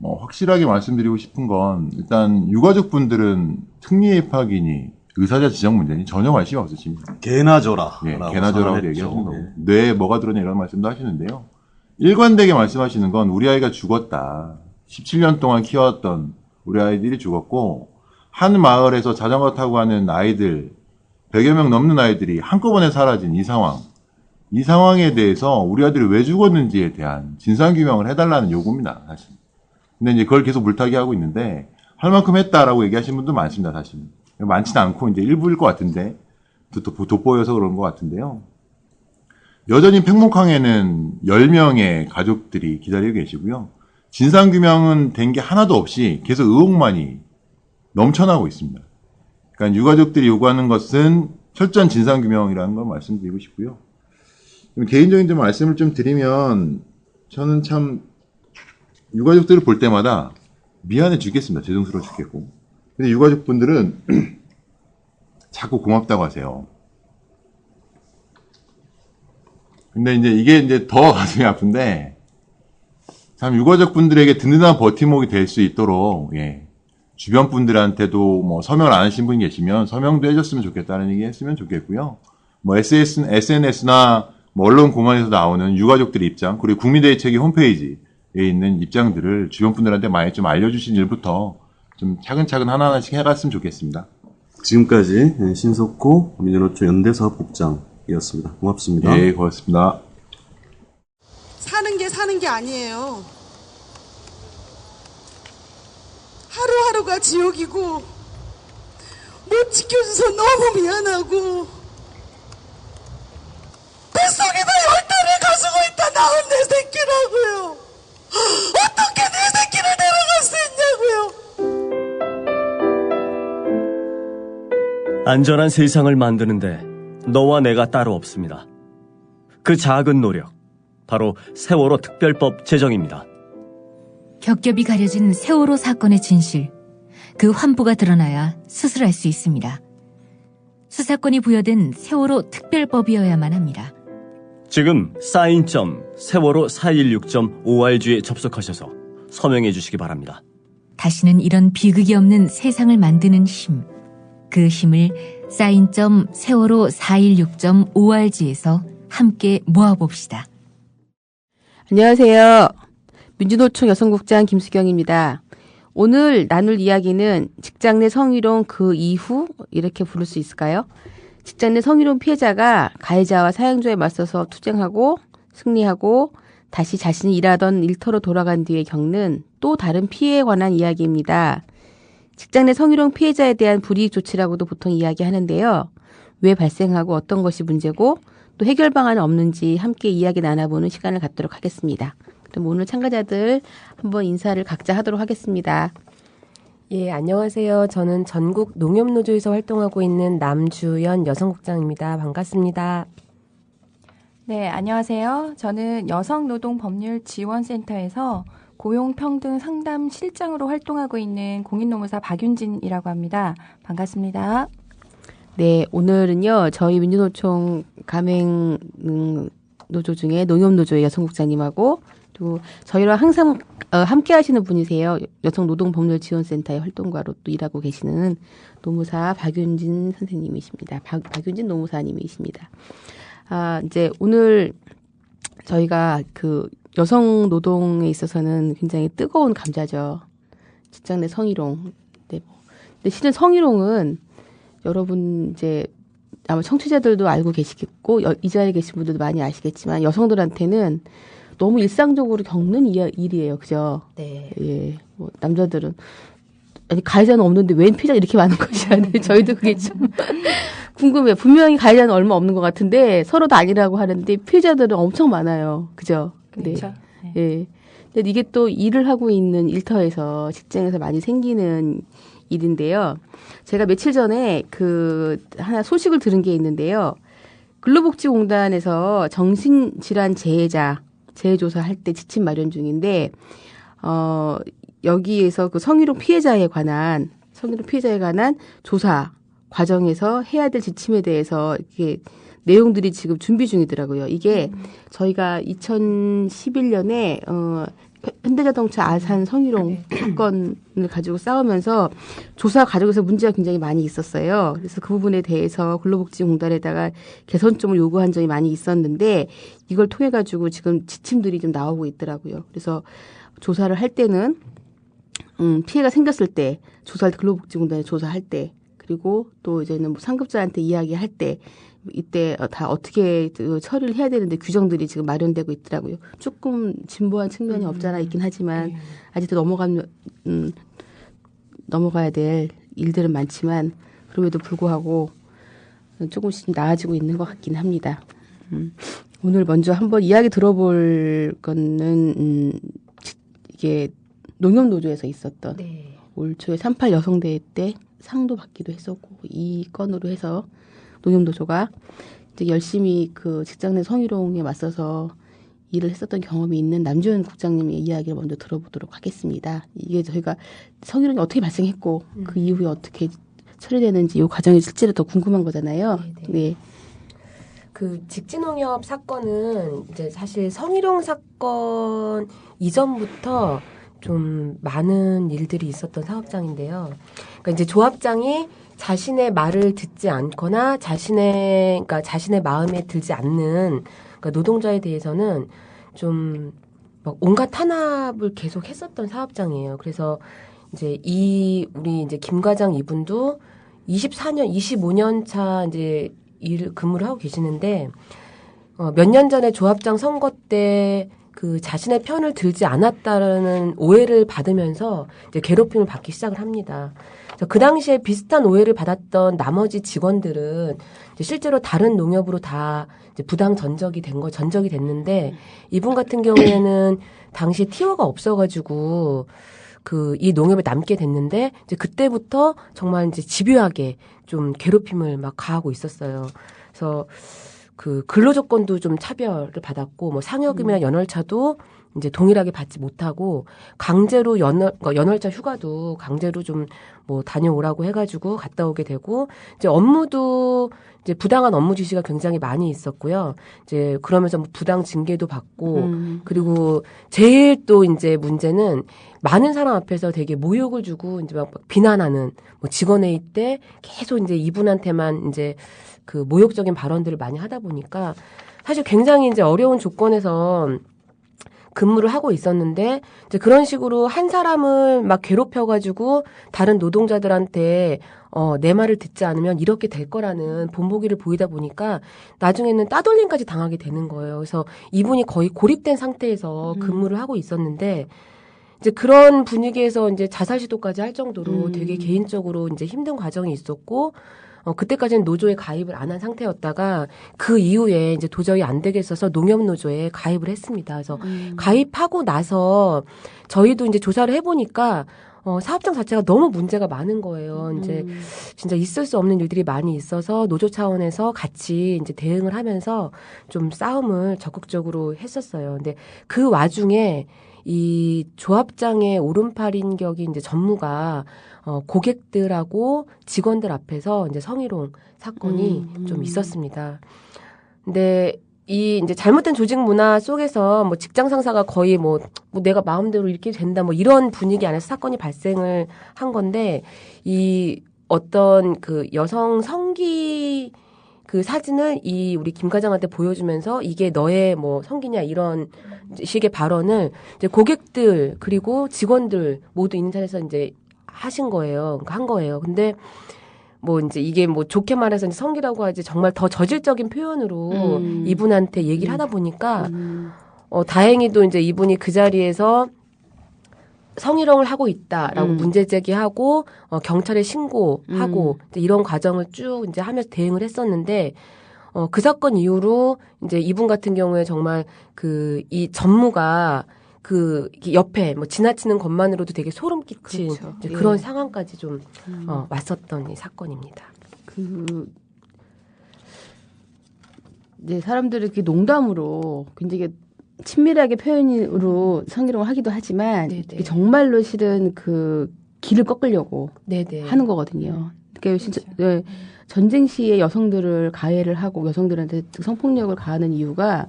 확실하게 말씀드리고 싶은 건, 일단 유가족분들은 특례 입학이니 의사자 지정 문제니 전혀 관심이 없으십니다. 개나 줘라. 개나 줘라고 얘기하시는 거고, 뇌에 뭐가 들었냐 이런 말씀도 하시는데요. 일관되게 말씀하시는 건 우리 아이가 죽었다. 17년 동안 키워왔던 우리 아이들이 죽었고, 한 마을에서 자전거 타고 가는 아이들 100여 명 넘는 아이들이 한꺼번에 사라진 이 상황에 대해서 우리 아들이 왜 죽었는지에 대한 진상규명을 해달라는 요구입니다, 사실. 근데 이제 그걸 계속 물타기 하고 있는데, 할 만큼 했다라고 얘기하시는 분도 많습니다, 사실. 많지는 않고, 이제 일부일 것 같은데, 돋보여서 그런 것 같은데요. 여전히 팽목항에는 10명의 가족들이 기다리고 계시고요. 진상규명은 된 게 하나도 없이 계속 의혹만이 넘쳐나고 있습니다. 그러니까 유가족들이 요구하는 것은 철저한 진상규명이라는 걸 말씀드리고 싶고요. 개인적인 좀 말씀을 좀 드리면 저는 참 유가족들을 볼 때마다 미안해 죽겠습니다. 죄송스러워 죽겠고. 근데 유가족분들은 자꾸 고맙다고 하세요. 근데 이게 이제 더 가슴이 아픈데 참 유가족분들에게 든든한 버팀목이 될 수 있도록 주변 분들한테도 뭐 서명을 안 하신 분이 계시면 서명도 해줬으면 좋겠다는 얘기 했으면 좋겠고요. 뭐 SNS나 뭐 언론 공간에서 나오는 유가족들의 입장, 그리고 국민대책위 홈페이지에 있는 입장들을 주변 분들한테 많이 좀 알려주신 일부터 좀 차근차근 하나하나씩 해갔으면 좋겠습니다. 지금까지 신석호 민주노총 연대사업국장이었습니다. 고맙습니다. 네, 고맙습니다. 사는 게 아니에요. 하루하루가 지옥이고 못 지켜줘서 너무 미안하고 뱃속에다 10달을 가지고 있다 낳은 내 새끼라고요. 어떻게 내 새끼를 데려갈 수 있냐고요. 안전한 세상을 만드는데 너와 내가 따로 없습니다. 그 작은 노력, 바로 세월호 특별법 제정입니다. 겹겹이 가려진 세월호 사건의 진실, 그 환부가 드러나야 수술할 수 있습니다. 수사권이 부여된 세월호 특별법이어야만 합니다. 지금 사인.세월호416.org에 접속하셔서 서명해 주시기 바랍니다. 다시는 이런 비극이 없는 세상을 만드는 힘, 그 힘을 사인.세월호416.org에서 함께 모아봅시다. 안녕하세요. 민주노총 여성국장 김수경입니다. 오늘 나눌 이야기는 직장 내 성희롱 그 이후 이렇게 부를 수 있을까요? 직장 내 성희롱 피해자가 가해자와 사용자에 맞서서 투쟁하고 승리하고 다시 자신이 일하던 일터로 돌아간 뒤에 겪는 또 다른 피해에 관한 이야기입니다. 직장 내 성희롱 피해자에 대한 불이익 조치라고도 보통 이야기하는데요. 왜 발생하고 어떤 것이 문제고 또 해결 방안은 없는지 함께 이야기 나눠보는 시간을 갖도록 하겠습니다. 그럼 오늘 참가자들 한번 인사를 각자 하도록 하겠습니다. 예, 안녕하세요. 저는 전국 농협노조에서 활동하고 있는 남주연 여성국장입니다. 반갑습니다. 네, 안녕하세요. 저는 여성노동법률지원센터에서 고용평등 상담 실장으로 활동하고 있는 공인노무사 박윤진이라고 합니다. 반갑습니다. 네, 오늘은요, 저희 민주노총 가맹 노조 중에 농협노조의 여성국장님하고 또 저희랑 항상 함께 하시는 분이세요. 여성노동법률지원센터의 활동가로 또 일하고 계시는 노무사 박윤진 선생님이십니다. 박윤진 노무사님이십니다. 이제 오늘 저희가 그 여성 노동에 있어서는 굉장히 뜨거운 감자죠. 직장 내 성희롱. 근데 실은 성희롱은 여러분 이제 아마 청취자들도 알고 계시겠고 이 자리에 계신 분들도 많이 아시겠지만 여성들한테는 너무 일상적으로 겪는 일이에요, 그죠? 네. 예, 뭐 남자들은 아니 가해자는 없는데 웬 피해자 이렇게 많은 것이 아니에요. 저희도 그게 좀 궁금해요. 분명히 가해자는 얼마 없는 것 같은데 서로도 아니라고 하는데 피해자들은 엄청 많아요, 그죠? 그렇죠. 네. 예. 근데 이게 또 일을 하고 있는 일터에서 직장에서 많이 생기는 일인데요. 제가 며칠 전에 하나 소식을 들은 게 있는데요. 근로복지공단에서 정신질환 재해조사 할 때 지침 마련 중인데, 여기에서 그 성희롱 피해자에 관한 조사 과정에서 해야 될 지침에 대해서 이렇게 내용들이 지금 준비 중이더라고요. 이게 저희가 2011년에, 현대자동차 아산 성희롱 사건을 가지고 싸우면서 조사 과정에서 문제가 굉장히 많이 있었어요. 그래서 그 부분에 대해서 근로복지공단에다가 개선점을 요구한 점이 많이 있었는데 이걸 통해 가지고 지금 지침들이 좀 나오고 있더라고요. 그래서 조사를 할 때는 피해가 생겼을 때 조사할 때 근로복지공단에 조사할 때 그리고 또 이제는 뭐 상급자한테 이야기할 때 이때 다 어떻게 처리를 해야 되는데 규정들이 지금 마련되고 있더라고요. 조금 진보한 측면이 없잖아 있긴 하지만 아직도 넘어가야 될 일들은 많지만 그럼에도 불구하고 조금씩 나아지고 있는 것 같긴 합니다. 오늘 먼저 한번 이야기 들어볼 거는 이게 농협노조에서 있었던 올 초에 38 여성대회 때 상도 받기도 했었고 이 건으로 해서 농협노조가 이제 열심히 그 직장 내 성희롱에 맞서서 일을 했었던 경험이 있는 남주현 국장님의 이야기를 먼저 들어보도록 하겠습니다. 이게 저희가 성희롱이 어떻게 발생했고 그 이후에 어떻게 처리되는지 이 과정이 실제로 더 궁금한 거잖아요. 네. 그 직진농협 사건은 이제 사실 성희롱 사건 이전부터 좀 많은 일들이 있었던 사업장인데요. 그러니까 이제 조합장이 자신의 말을 듣지 않거나 자신의 마음에 들지 않는 그러니까 노동자에 대해서는 좀 막 온갖 탄압을 계속 했었던 사업장이에요. 그래서 이제 우리 이제 김 과장 이분도 25년 차 이제 근무를 하고 계시는데 몇 년 전에 조합장 선거 때 그 자신의 편을 들지 않았다라는 오해를 받으면서 이제 괴롭힘을 받기 시작을 합니다. 그래서 그 당시에 비슷한 오해를 받았던 나머지 직원들은 이제 실제로 다른 농협으로 다 이제 부당 전적이 됐는데 이분 같은 경우에는 당시 티오가 없어가지고 이 농협에 남게 됐는데 이제 그때부터 정말 이제 집요하게 좀 괴롭힘을 막 가하고 있었어요. 그래서 그 근로 조건도 좀 차별을 받았고 뭐 상여금이나 연월차도 이제 동일하게 받지 못하고 강제로 연월차 휴가도 강제로 좀 뭐 다녀오라고 해가지고 갔다 오게 되고 이제 업무도 이제 부당한 업무 지시가 굉장히 많이 있었고요. 이제 그러면서 뭐 부당 징계도 받고 그리고 제일 또 이제 문제는 많은 사람 앞에서 되게 모욕을 주고 이제 막 비난하는 뭐 직원회의 때 계속 이제 이분한테만 이제 그 모욕적인 발언들을 많이 하다 보니까 사실 굉장히 이제 어려운 조건에서 근무를 하고 있었는데 이제 그런 식으로 한 사람을 막 괴롭혀가지고 다른 노동자들한테 내 말을 듣지 않으면 이렇게 될 거라는 본보기를 보이다 보니까 나중에는 따돌림까지 당하게 되는 거예요. 그래서 이분이 거의 고립된 상태에서 근무를 하고 있었는데 이제 그런 분위기에서 이제 자살 시도까지 할 정도로 되게 개인적으로 이제 힘든 과정이 있었고 그때까지는 노조에 가입을 안 한 상태였다가 그 이후에 이제 도저히 안 되겠어서 농협노조에 가입을 했습니다. 그래서 가입하고 나서 저희도 이제 조사를 해보니까 사업장 자체가 너무 문제가 많은 거예요. 이제 진짜 있을 수 없는 일들이 많이 있어서 노조 차원에서 같이 이제 대응을 하면서 좀 싸움을 적극적으로 했었어요. 근데 그 와중에 이 조합장의 오른팔인 격이 이제 전무가 고객들하고 직원들 앞에서 이제 성희롱 사건이 좀 있었습니다. 근데 이 이제 잘못된 조직 문화 속에서 뭐 직장 상사가 거의 뭐 내가 마음대로 이렇게 된다 뭐 이런 분위기 안에서 사건이 발생을 한 건데 이 어떤 그 여성 성기 그 사진을 우리 김 과장한테 보여주면서 이게 너의 뭐 성기냐 이런 식의 발언을 이제 고객들 그리고 직원들 모두 있는 자리에서 이제 하신 거예요. 그러니까 한 거예요. 근데 뭐 이제 이게 뭐 좋게 말해서 이제 성기라고 하지 정말 더 저질적인 표현으로 이분한테 얘기를 하다 보니까 다행히도 이제 이분이 그 자리에서 성희롱을 하고 있다라고 문제 제기하고 경찰에 신고하고 이제 이런 과정을 쭉 이제 하면서 대응을 했었는데 그 사건 이후로 이제 이분 같은 경우에 정말 이 전무가 그 옆에 뭐 지나치는 것만으로도 되게 소름 끼친 그렇죠. 이제 그런 상황까지 좀 왔었던 이 사건입니다. 이제 사람들이 이렇게 농담으로 굉장히 친밀하게 표현으로 성희롱을 하기도 하지만 이게 정말로 실은 그 길을 꺾으려고 하는 거거든요. 그러니까 진짜 전쟁 시에 여성들을 가해를 하고 여성들한테 성폭력을 가하는 이유가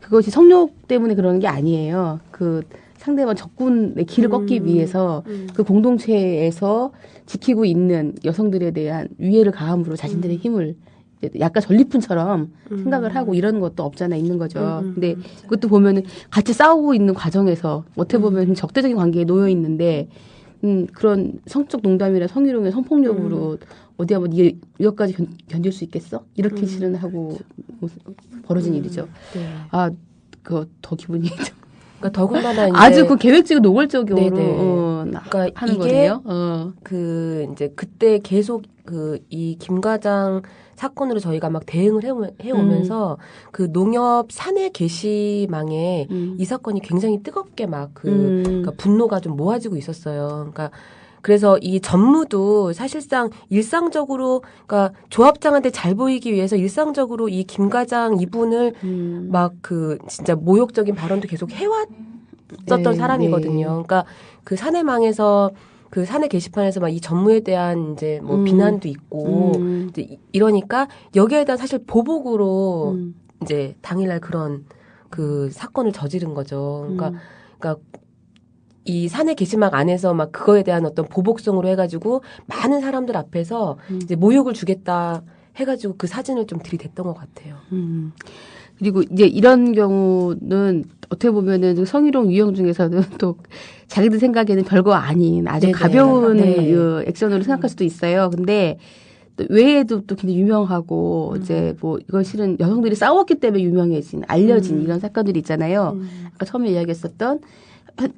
그것이 성욕 때문에 그러는 게 아니에요. 그 상대방 적군의 길을 꺾기 위해서 그 공동체에서 지키고 있는 여성들에 대한 위해를 가함으로 자신들의 힘을 약간 전리품처럼 생각을 하고 이런 것도 없잖아 있는 거죠. 근데 그것도 보면은 같이 싸우고 있는 과정에서 어떻게 보면 적대적인 관계에 놓여 있는데 그런 성적 농담이나 성희롱의 성폭력으로 어디 한번 이것까지 견딜 수 있겠어? 이렇게 실현하고 벌어진 일이죠. 네. 아, 그거 더 기분이 좀. 그러니까 더군다나 이제 아주 그 계획적이고 노골적으로 그러니까 하는 이게 거네요. 그 이제 그때 계속 그 이 김과장 사건으로 저희가 막 대응을 해오면서 그 농협 사내 게시망에 이 사건이 굉장히 뜨겁게 막 그러니까 분노가 좀 모아지고 있었어요. 그러니까 그래서 이 전무도 사실상 일상적으로 그러니까 조합장한테 잘 보이기 위해서 일상적으로 이 김과장 이분을 막 그 진짜 모욕적인 발언도 계속 해왔었던 사람이거든요. 그러니까 그 사내망에서 그 사내 게시판에서 막 이 전무에 대한 이제 뭐 비난도 있고 이제 이러니까 여기에 대한 사실 보복으로 이제 당일날 그런 그 사건을 저지른 거죠. 그러니까 이 사내 게시망 안에서 막 그거에 대한 어떤 보복성으로 해가지고 많은 사람들 앞에서 이제 모욕을 주겠다 해가지고 그 사진을 좀 들이댔던 것 같아요. 그리고 이제 이런 경우는 어떻게 보면은 성희롱 유형 중에서는 또 자기들 생각에는 별거 아닌 아주 가벼운 그 액션으로 생각할 수도 있어요. 근데 또 외에도 또 굉장히 유명하고 이제 뭐 이건 실은 여성들이 싸웠기 때문에 유명해진 알려진 이런 사건들이 있잖아요. 아까 처음에 이야기했었던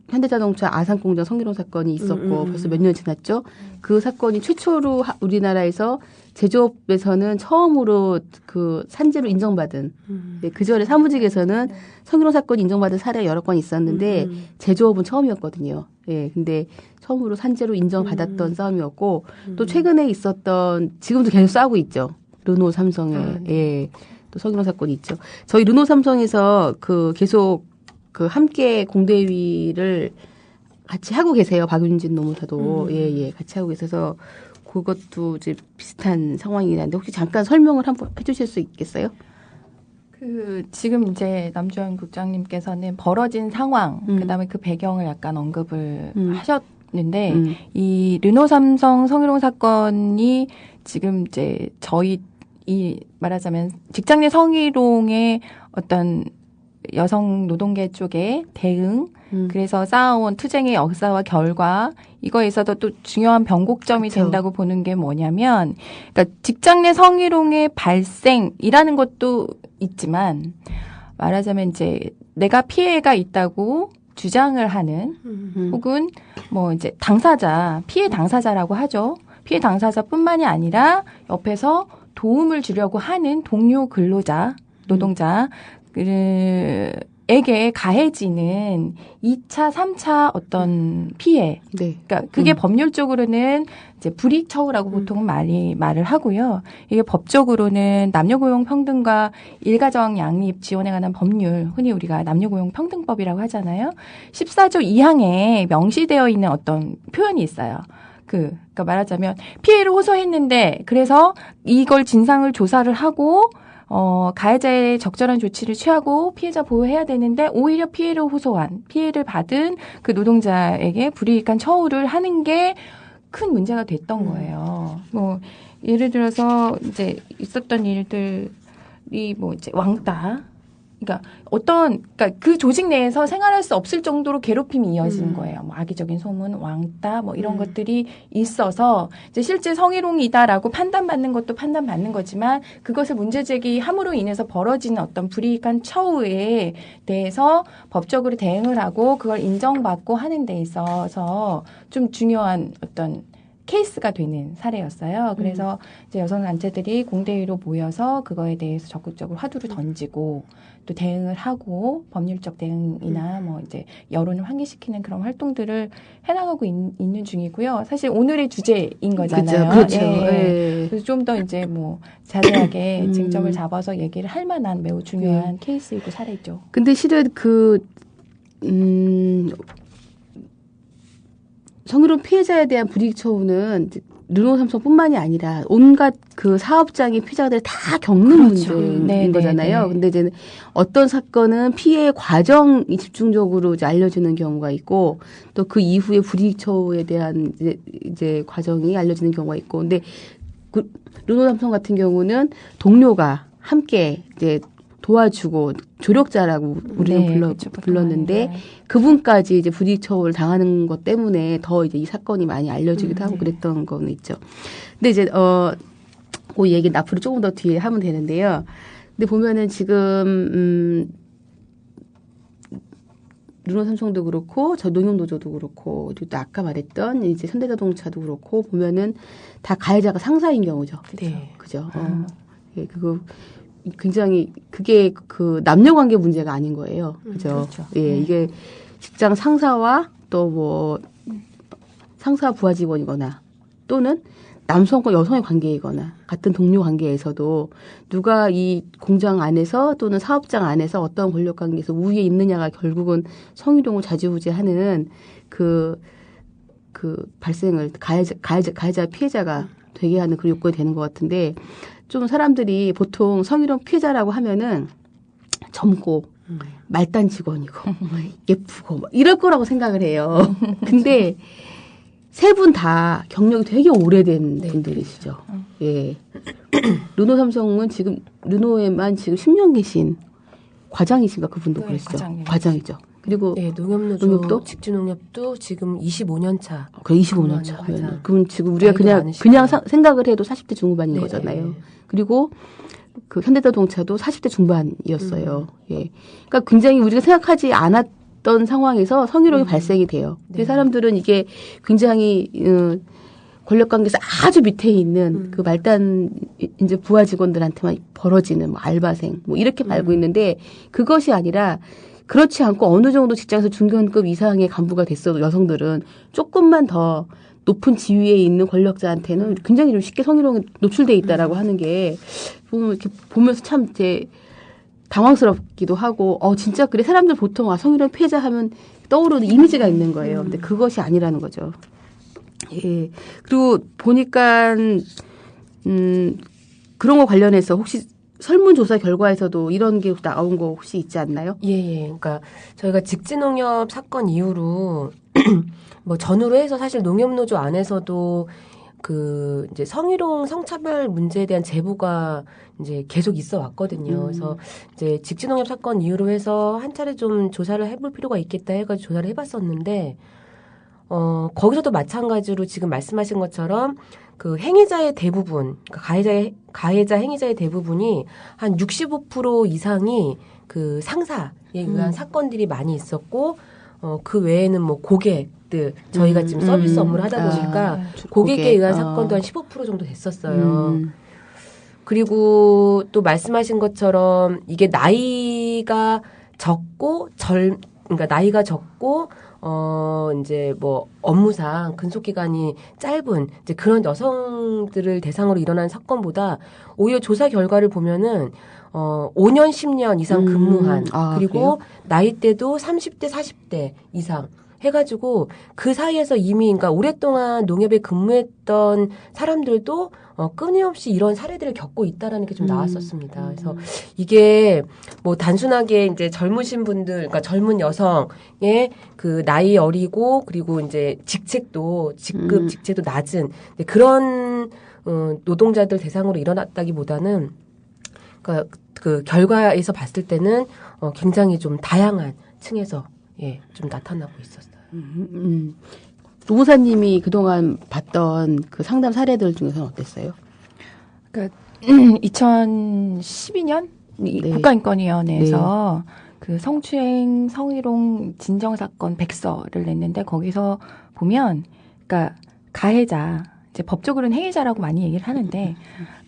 현대자동차 아산공장 성희롱 사건이 있었고 벌써 몇 년 지났죠. 그 사건이 최초로 우리나라에서 제조업에서는 처음으로 그 산재로 인정받은 네, 그 전에 사무직에서는 성희롱 사건이 인정받은 사례가 여러 건 있었는데 제조업은 처음이었거든요. 예, 근데 처음으로 산재로 인정받았던 싸움이었고 또 최근에 있었던 지금도 계속 싸우고 있죠. 르노 삼성에 예, 또 성희롱 사건이 있죠. 저희 르노 삼성에서 그 계속 그 함께 공대위를 같이 하고 계세요. 박윤진 노무사도 예, 같이 하고 계셔서 그것도 이제 비슷한 상황이라는데 혹시 잠깐 설명을 한번 해주실 수 있겠어요? 그 지금 이제 남주현 국장님께서는 벌어진 상황, 그다음에 그 배경을 약간 언급을 하셨는데 이 르노 삼성 성희롱 사건이 지금 이제 저희 이 말하자면 직장 내 성희롱의 어떤 여성 노동계 쪽의 대응, 그래서 쌓아온 투쟁의 역사와 결과, 이거에 있어서 또 중요한 변곡점이 된다고 보는 게 뭐냐면, 그러니까 직장 내 성희롱의 발생이라는 것도 있지만, 말하자면 이제 내가 피해가 있다고 주장을 하는, 혹은 뭐 이제 당사자, 피해 당사자라고 하죠. 피해 당사자뿐만이 아니라 옆에서 도움을 주려고 하는 동료 근로자, 노동자, 에게 가해지는 2차, 3차 어떤 피해. 그러니까 그게 법률적으로는 이제 불이익처우라고 보통은 말을 하고요. 이게 법적으로는 남녀고용평등과 일가정 양립 지원에 관한 법률, 흔히 우리가 남녀고용평등법이라고 하잖아요. 14조 2항에 명시되어 있는 어떤 표현이 있어요. 그러니까 말하자면 피해를 호소했는데 그래서 이걸 진상을 조사를 하고 가해자의 적절한 조치를 취하고 피해자 보호해야 되는데 오히려 피해를 호소한, 피해를 받은 그 노동자에게 불이익한 처우를 하는 게 큰 문제가 됐던 거예요. 뭐 예를 들어서 이제 있었던 일들이 뭐 이제 왕따, 그러니까 그러니까 그 조직 내에서 생활할 수 없을 정도로 괴롭힘이 이어지는 거예요. 뭐 악의적인 소문, 왕따, 뭐 이런 것들이 있어서 이제 실제 성희롱이다라고 판단받는 것도 판단받는 거지만 그것을 문제 제기함으로 인해서 벌어지는 어떤 불이익한 처우에 대해서 법적으로 대응을 하고 그걸 인정받고 하는 데 있어서 좀 중요한 어떤 케이스가 되는 사례였어요. 그래서 이제 여성 단체들이 공대위로 모여서 그거에 대해서 적극적으로 화두를 던지고 또 대응을 하고 법률적 대응이나 뭐 이제 여론을 환기시키는 그런 활동들을 해나가고 있는 중이고요. 사실 오늘의 주제인 거잖아요. 그렇죠. 예. 그래서 좀 더 이제 뭐 자세하게 쟁점을 잡아서 얘기를 할 만한 매우 중요한 케이스이고 사례죠. 근데 실은 성희롱 피해자에 대한 불이익 처우는 르노 삼성뿐만이 아니라 온갖 그 사업장의 피해자들 다 겪는 문제인 거잖아요. 근데 이제 어떤 사건은 피해 과정이 집중적으로 이제 알려지는 경우가 있고 또 그 이후에 불이익 처우에 대한 이제 과정이 알려지는 경우가 있고, 근데 르노 삼성 같은 경우는 동료가 함께 이제 도와주고 조력자라고 우리는 그렇죠. 불렀는데 그분까지 이제 불이익처벌 당하는 것 때문에 더 이제 이 사건이 많이 알려지기도 하고 그랬던 거는 있죠. 근데 이제 그 얘기는 앞으로 조금 더 뒤에 하면 되는데요. 근데 보면은 지금 르노 삼성도 그렇고 저 농협노조도 그렇고 그리고 또 아까 말했던 이제 현대자동차도 그렇고 보면은 다 가해자가 상사인 경우죠. 네. 그죠. 예, 그거 굉장히 그게 그 남녀 관계 문제가 아닌 거예요. 그죠. 그렇죠. 예, 이게 직장 상사와 또 뭐 상사 부하 직원이거나 또는 남성과 여성의 관계이거나 같은 동료 관계에서도 누가 이 공장 안에서 또는 사업장 안에서 어떤 권력 관계에서 우위에 있느냐가 결국은 성희롱을 좌지우지하는 그 발생을 가해자 피해자가 되게 하는 그런 요건이 되는 것 같은데 좀 사람들이 보통 성희롱 피해자라고 하면은 젊고 말단 직원이고 예쁘고 막 이럴 거라고 생각을 해요. 근데 세 분 다 경력이 되게 오래된 분들이시죠. 예. 르노 삼성은 지금 르노에만 지금 10년 계신 과장이신가 그분도 그러시죠. 과장이죠. 그리고 네, 농협노조, 직주농협도 지금 25년 차. 그래 25년 차. 그럼 지금 우리가 그냥 생각을 해도 40대 중후반인 네. 거잖아요. 그리고 그 현대자동차도 40대 중반이었어요. 예. 그러니까 굉장히 우리가 생각하지 않았던 상황에서 성희롱이 발생이 돼요. 네. 사람들은 이게 굉장히 권력 관계에서 아주 밑에 있는 그 말단 이제 부하 직원들한테만 벌어지는 뭐 알바생 뭐 이렇게 알고 있는데 그것이 아니라 그렇지 않고 어느 정도 직장에서 중견급 이상의 간부가 됐어도 여성들은 조금만 더 높은 지위에 있는 권력자한테는 굉장히 좀 쉽게 성희롱에 노출돼 있다라고 하는 게 보면 이렇게 보면서 참 이제 당황스럽기도 하고 진짜 그래 사람들 보통 성희롱 피해자 하면 떠오르는 이미지가 있는 거예요. 근데 그것이 아니라는 거죠. 예. 그리고 보니까 그런 거 관련해서 혹시 설문조사 결과에서도 이런 게 나온 거 혹시 있지 않나요? 예. 그러니까 저희가 직지농협 사건 이후로 뭐 전후로 해서 사실 농협노조 안에서도 그 이제 성희롱 성차별 문제에 대한 제보가 이제 계속 있어 왔거든요. 그래서 이제 직지농협 사건 이후로 해서 한 차례 좀 조사를 해볼 필요가 있겠다 해가지고 조사를 해봤었는데 거기서도 마찬가지로 지금 말씀하신 것처럼 그 행위자의 대부분, 그러니까 가해자 행위자의 대부분이 한 65% 이상이 그 상사에 의한 사건들이 많이 있었고, 그 외에는 뭐 고객들, 저희가 지금 서비스 업무를 하다 보니까 고객에 의한 사건도 한 15% 정도 됐었어요. 그리고 또 말씀하신 것처럼 이게 나이가 적고 그러니까 나이가 적고 이제 뭐 업무상 근속기간이 짧은 이제 그런 여성들을 대상으로 일어난 사건보다 오히려 조사 결과를 보면은 5년, 10년 이상 근무한 그리고 그래요? 나이대도 30대, 40대 이상 해가지고 그 사이에서 이미 그러니까 오랫동안 농협에 근무했던 사람들도 끊임없이 이런 사례들을 겪고 있다라는 게 좀 나왔었습니다. 그래서 이게 뭐 단순하게 이제 젊으신 분들, 그러니까 젊은 여성의 그 나이 어리고 그리고 이제 직책도 직책도 낮은 그런 노동자들 대상으로 일어났다기보다는 그러니까 그 결과에서 봤을 때는 굉장히 좀 다양한 층에서 좀 나타나고 있었어요. 노무사님이 그동안 봤던 그 상담 사례들 중에서는 어땠어요? 그러니까 2012년 국가인권위원회에서 그 성추행, 성희롱 진정 사건 100서를 냈는데 거기서 보면, 그러니까 가해자, 이제 법적으로는 행위자라고 많이 얘기를 하는데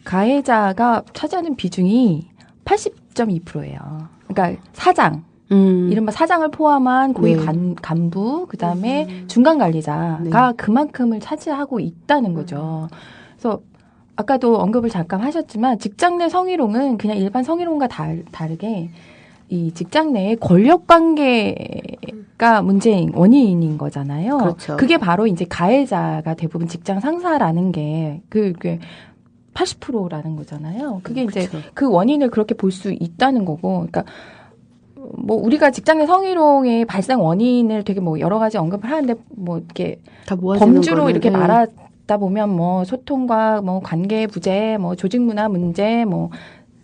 가해자가 차지하는 비중이 80.2%예요. 그러니까 사장. 이른바 사장을 포함한 고위 간부, 그 다음에 중간 관리자가 그만큼을 차지하고 있다는 거죠. 그래서 아까도 언급을 잠깐 하셨지만 직장 내 성희롱은 그냥 일반 성희롱과 다르게 이 직장 내의 권력 관계가 문제인 원인인 거잖아요. 그렇죠. 그게 바로 이제 가해자가 대부분 직장 상사라는 게 그게 80%라는 거잖아요. 그게 이제 그 원인을 그렇게 볼 수 있다는 거고, 그러니까. 뭐 우리가 직장 내 성희롱의 발생 원인을 되게 뭐 여러 가지 언급을 하는데 뭐 이렇게 범주로 이렇게 말하다 보면 뭐 소통과 뭐 관계 부재, 뭐 조직 문화 문제, 뭐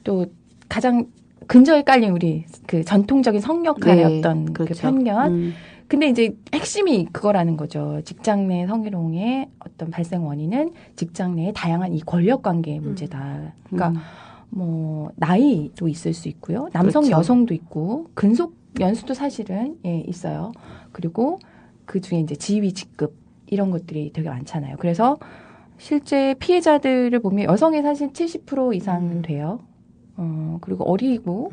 또 가장 근저에 깔린 우리 그 전통적인 성역할의 네, 어떤 그렇죠. 그 편견. 근데 이제 핵심이 그거라는 거죠. 직장 내 성희롱의 어떤 발생 원인은 직장 내의 다양한 이 권력 관계의 문제다. 그러니까 뭐 나이도 있을 수 있고요. 남성 그렇죠. 여성도 있고 근속 연수도 사실은 예, 있어요. 그리고 그 중에 이제 지위 직급 이런 것들이 되게 많잖아요. 그래서 실제 피해자들을 보면 여성의 사실 70% 이상은 돼요. 그리고 어리고,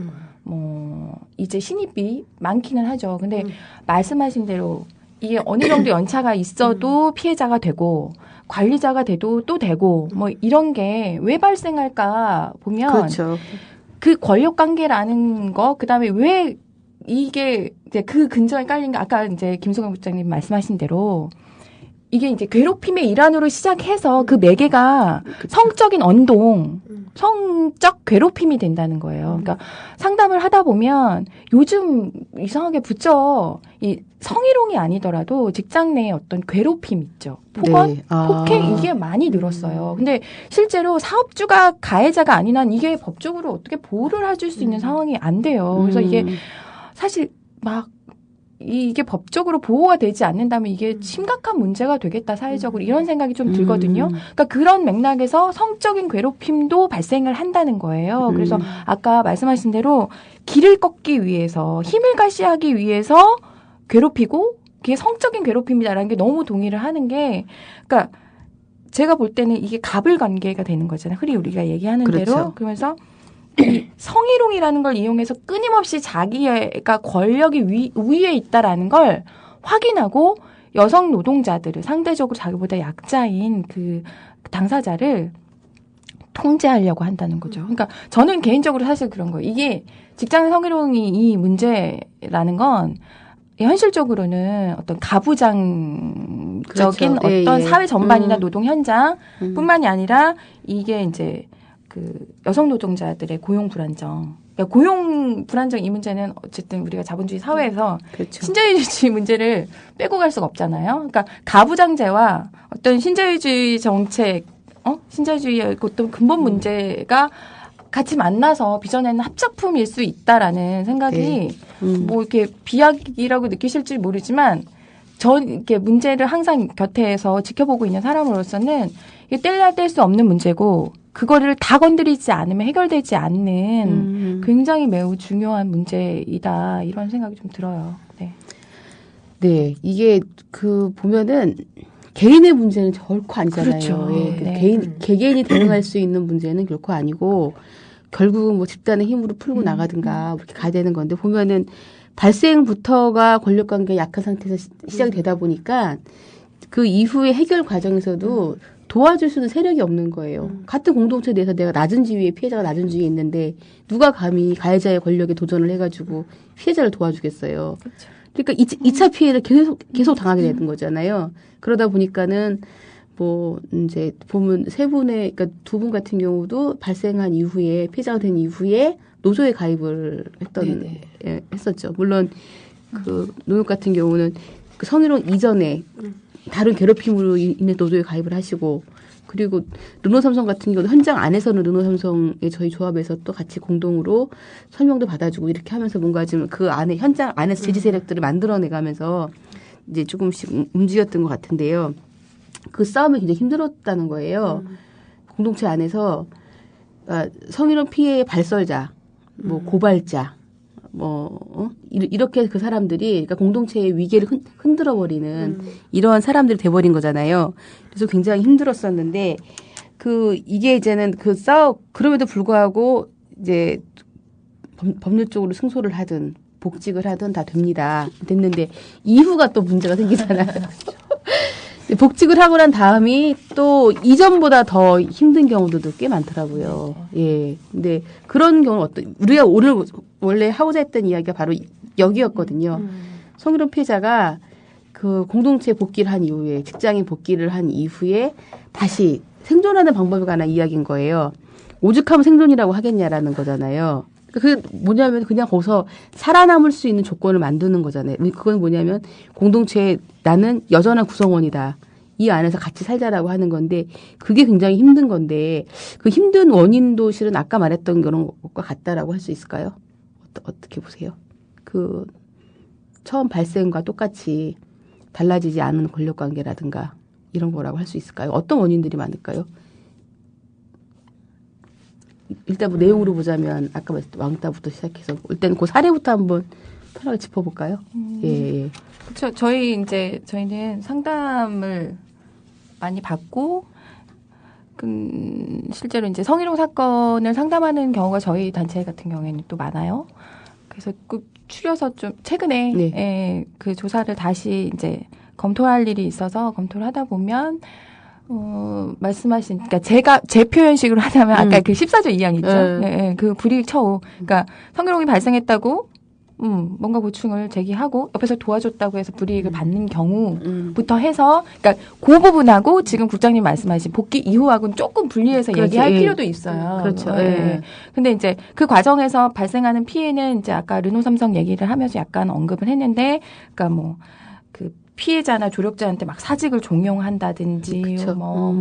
이제 신입이 많기는 하죠. 근데 말씀하신 대로 이게 어느 정도 연차가 있어도 피해자가 되고, 관리자가 돼도 또 되고, 뭐 이런 게 왜 발생할까 보면, 그렇죠. 그 권력 관계라는 거, 그 다음에 왜 이게 이제 그 근저에 깔린 게 아까 이제 김수경 국장님 말씀하신 대로 이게 이제 괴롭힘의 일환으로 시작해서 그 매개가 성적인 언동, 성적 괴롭힘이 된다는 거예요. 그러니까 상담을 하다 보면 요즘 이상하게 붙죠. 이 성희롱이 아니더라도 직장 내에 어떤 괴롭힘 있죠. 폭언, 네. 폭행 이게 많이 늘었어요. 근데 실제로 사업주가 가해자가 아닌 한 이게 법적으로 어떻게 보호를 해줄 수 있는 상황이 안 돼요. 그래서 이게 사실 막 이게 법적으로 보호가 되지 않는다면 이게 심각한 문제가 되겠다 사회적으로 이런 생각이 좀 들거든요. 그러니까 그런 맥락에서 성적인 괴롭힘도 발생을 한다는 거예요. 그래서 아까 말씀하신 대로 길을 꺾기 위해서 힘을 가시하기 위해서 괴롭히고 그게 성적인 괴롭힘이다라는 게 너무 동의를 하는 게 그러니까 제가 볼 때는 이게 갑을 관계가 되는 거잖아요. 흔히 우리가 얘기하는 그렇죠. 대로 그러면서 이 성희롱이라는 걸 이용해서 끊임없이 자기가 권력이 우위에 있다라는 걸 확인하고 여성 노동자들을 상대적으로 자기보다 약자인 그 당사자를 통제하려고 한다는 거죠. 그러니까 저는 개인적으로 사실 그런 거예요. 이게 직장 성희롱이 이 문제라는 건 현실적으로는 어떤 가부장적인 그렇죠. 어떤 예, 예. 사회 전반이나 노동 현장뿐만이 아니라 이게 이제 그 여성 노동자들의 고용 불안정. 그러니까 고용 불안정 이 문제는 어쨌든 우리가 자본주의 사회에서 그렇죠. 신자유주의 문제를 빼고 갈 수가 없잖아요. 그러니까 가부장제와 어떤 신자유주의 정책, 신자유주의의 어떤 근본 문제가 같이 만나서 빚어내는 합작품일 수 있다라는 생각이 네. 뭐 이렇게 비약이라고 느끼실지 모르지만 전 이렇게 문제를 항상 곁에서 지켜보고 있는 사람으로서는 이게 뗄래야 뗄 수 없는 문제고 그거를 다 건드리지 않으면 해결되지 않는 굉장히 매우 중요한 문제이다 이런 생각이 좀 들어요. 네. 네, 이게 그 보면은 개인의 문제는 결코 아니잖아요. 그렇죠. 예, 네. 개개인이 대응할 수 있는 문제는 결코 아니고 결국은 뭐 집단의 힘으로 풀고 나가든가 그렇게 가야 되는 건데 보면은 발생부터가 권력관계가 약한 상태에서 시작이 되다 보니까 그 이후의 해결 과정에서도 도와줄 수 있는 세력이 없는 거예요. 같은 공동체 내에서 내가 낮은 지위에 피해자가 낮은 지위에 있는데 누가 감히 가해자의 권력에 도전을 해가지고 피해자를 도와주겠어요. 그렇죠. 그러니까 2차 피해를 계속 당하게 되는 거잖아요. 그러다 보니까는 뭐 이제 보면 세 분의 그러니까 두 분 같은 경우도 발생한 이후에 피해자가 된 이후에 노조에 가입을 했었죠. 물론 그 노역 같은 경우는 그 성희롱 이전에 다른 괴롭힘으로 인해 노조에 가입을 하시고 그리고 르노삼성 같은 경우도 현장 안에서는 르노삼성의 저희 조합에서 또 같이 공동으로 설명도 받아주고 이렇게 하면서 뭔가 좀 그 안에 현장 안에서 지지 세력들을 만들어내가면서 이제 조금씩 움직였던 것 같은데요. 그 싸움이 굉장히 힘들었다는 거예요. 공동체 안에서 성희롱 피해의 발설자, 뭐 고발자, 이렇게 그 사람들이 그러니까 공동체의 위계를 흔들어 버리는 이러한 사람들이 돼버린 거잖아요. 그래서 굉장히 힘들었었는데 이게 이제는 그럼에도 불구하고 이제 법률적으로 승소를 하든 복직을 하든 다 됐는데 이후가 또 문제가 생기잖아요. 복직을 하고 난 다음이 또 이전보다 더 힘든 경우들도 꽤 많더라고요. 예. 근데 그런 경우는 우리가 오늘 원래 하고자 했던 이야기가 바로 여기였거든요. 성희롱 피해자가 그 공동체 복귀를 한 이후에 직장에 복귀를 한 이후에 다시 생존하는 방법에 관한 이야기인 거예요. 오죽하면 생존이라고 하겠냐라는 거잖아요. 그게 뭐냐면 그냥 거기서 살아남을 수 있는 조건을 만드는 거잖아요. 그건 뭐냐면 공동체에 나는 여전한 구성원이다. 이 안에서 같이 살자라고 하는 건데 그게 굉장히 힘든 건데 그 힘든 원인도 실은 아까 말했던 그런 것과 같다라고 할 수 있을까요? 어떻게 보세요? 그 처음 발생과 똑같이 달라지지 않은 권력관계라든가 이런 거라고 할 수 있을까요? 어떤 원인들이 많을까요? 일단 뭐 내용으로 보자면 아까 말했던 왕따부터 시작해서 일단 그 사례부터 한번 편하게 짚어볼까요? 예. 그렇죠. 저희는 상담을 많이 받고 실제로 이제 성희롱 사건을 상담하는 경우가 저희 단체 같은 경우에는 또 많아요. 그래서 꼭 추려서 좀 최근에 네. 그 조사를 다시 이제 검토할 일이 있어서 검토를 하다 보면 말씀하신 그러니까 제 표현식으로 하자면 아까 그 14조 2항 있죠. 네, 그 불이익 처우. 그러니까 성희롱이 발생했다고 뭔가 고충을 제기하고 옆에서 도와줬다고 해서 불이익을 받는 경우부터 해서 그러니까 그 부분하고 지금 국장님 말씀하신 복귀 이후하고는 조금 분리해서 그렇죠. 얘기할 필요도 있어요. 그렇죠. 근데 이제 그 과정에서 발생하는 피해는 이제 아까 르노삼성 얘기를 하면서 약간 언급을 했는데 그러니까 뭐 그 피해자나 조력자한테 막 사직을 종용한다든지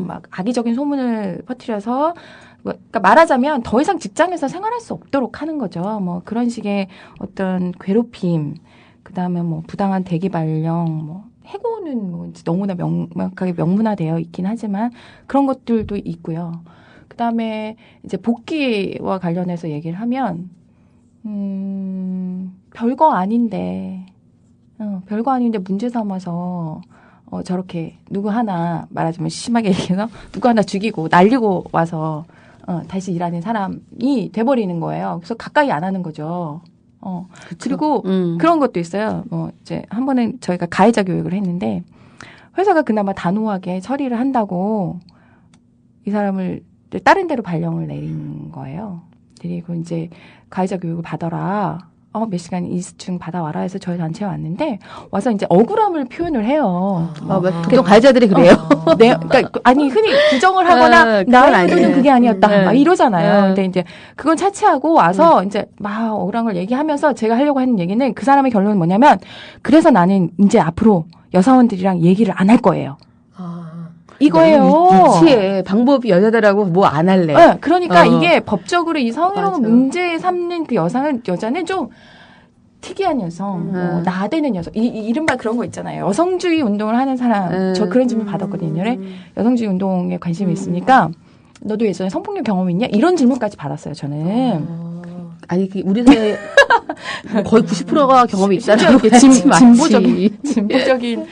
막 악의적인 소문을 퍼뜨려서 그러니까 말하자면 더 이상 직장에서 생활할 수 없도록 하는 거죠. 뭐 그런 식의 어떤 괴롭힘, 그다음에 뭐 부당한 대기 발령, 뭐 해고는 뭐 너무나 명확하게 명문화되어 있긴 하지만 그런 것들도 있고요. 그다음에 이제 복귀와 관련해서 얘기를 하면 별거 아닌데 문제 삼아서 저렇게 누구 하나 말하자면 심하게 얘기해서 누구 하나 죽이고 날리고 와서 다시 일하는 사람이 돼버리는 거예요. 그래서 가까이 안 하는 거죠. 그리고 그런 것도 있어요. 이제 한 번은 저희가 가해자 교육을 했는데 회사가 그나마 단호하게 처리를 한다고 이 사람을 다른 데로 발령을 내린 거예요. 그리고 이제 가해자 교육을 받아라. 몇 시간 이수증 받아와라 해서 저희 단체에 왔는데 와서 이제 억울함을 표현을 해요. 보통 가해자들이 그래요. 네, 그러니까 아니 흔히 부정을 하거나 나의 의도는 그게 아니었다 막 이러잖아요. 근데 이제 그건 차치하고 와서 이제 막 억울한 걸 얘기하면서 제가 하려고 하는 얘기는 그 사람의 결론은 뭐냐면 그래서 나는 이제 앞으로 여사원들이랑 얘기를 안 할 거예요. 이거예요. 유치해. 방법이 여자들하고 뭐 안 할래. 네, 그러니까 이게 법적으로 이 성희롱을 문제 삼는 그 여자는 좀 특이한 여성, 나대는 여성, 이른바 그런 거 있잖아요. 여성주의 운동을 하는 사람, 저 그런 질문 받았거든요. 여성주의 운동에 관심이 있으니까 너도 예전에 성폭력 경험 있냐? 이런 질문까지 받았어요, 저는. 아니, 우리 사회 거의 90%가 경험이 있다는 게 진보적인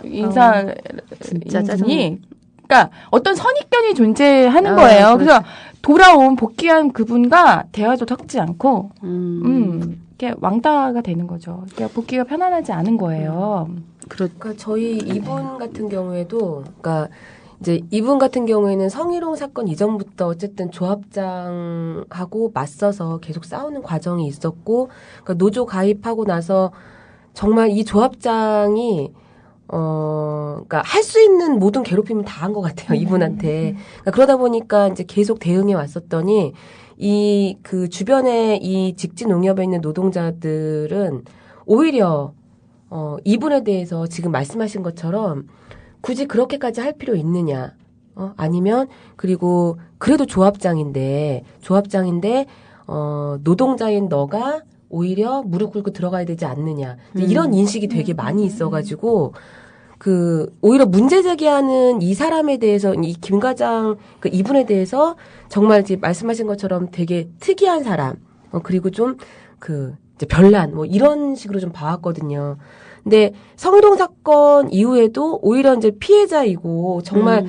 인사인이 그러니까 어떤 선입견이 존재하는 거예요. 그래서 돌아온 복귀한 그분과 대화도 섞지 않고 이렇게 왕따가 되는 거죠. 그러니까 복귀가 편안하지 않은 거예요. 그러니까 저희 이분 같은 경우에도 그러니까 이제 이분 같은 경우에는 성희롱 사건 이전부터 어쨌든 조합장하고 맞서서 계속 싸우는 과정이 있었고, 그러니까 노조 가입하고 나서 정말 이 조합장이 그러니까 할 수 있는 모든 괴롭힘을 다 한 것 같아요, 이분한테. 그러니까 그러다 보니까 이제 계속 대응해 왔었더니 이 그 주변에 이 직진 농협에 있는 노동자들은 오히려 이분에 대해서 지금 말씀하신 것처럼 굳이 그렇게까지 할 필요 있느냐? 아니면 그리고 그래도 조합장인데 노동자인 너가 오히려 무릎 꿇고 들어가야 되지 않느냐? 이런 인식이 되게 많이 있어가지고 오히려 문제 제기하는 이 사람에 대해서 이 김 과장 이분에 대해서 정말 이제 말씀하신 것처럼 되게 특이한 사람 그리고 좀 이제 별난 뭐 이런 식으로 좀 봐왔거든요. 근데 성희롱 사건 이후에도 오히려 이제 피해자이고 정말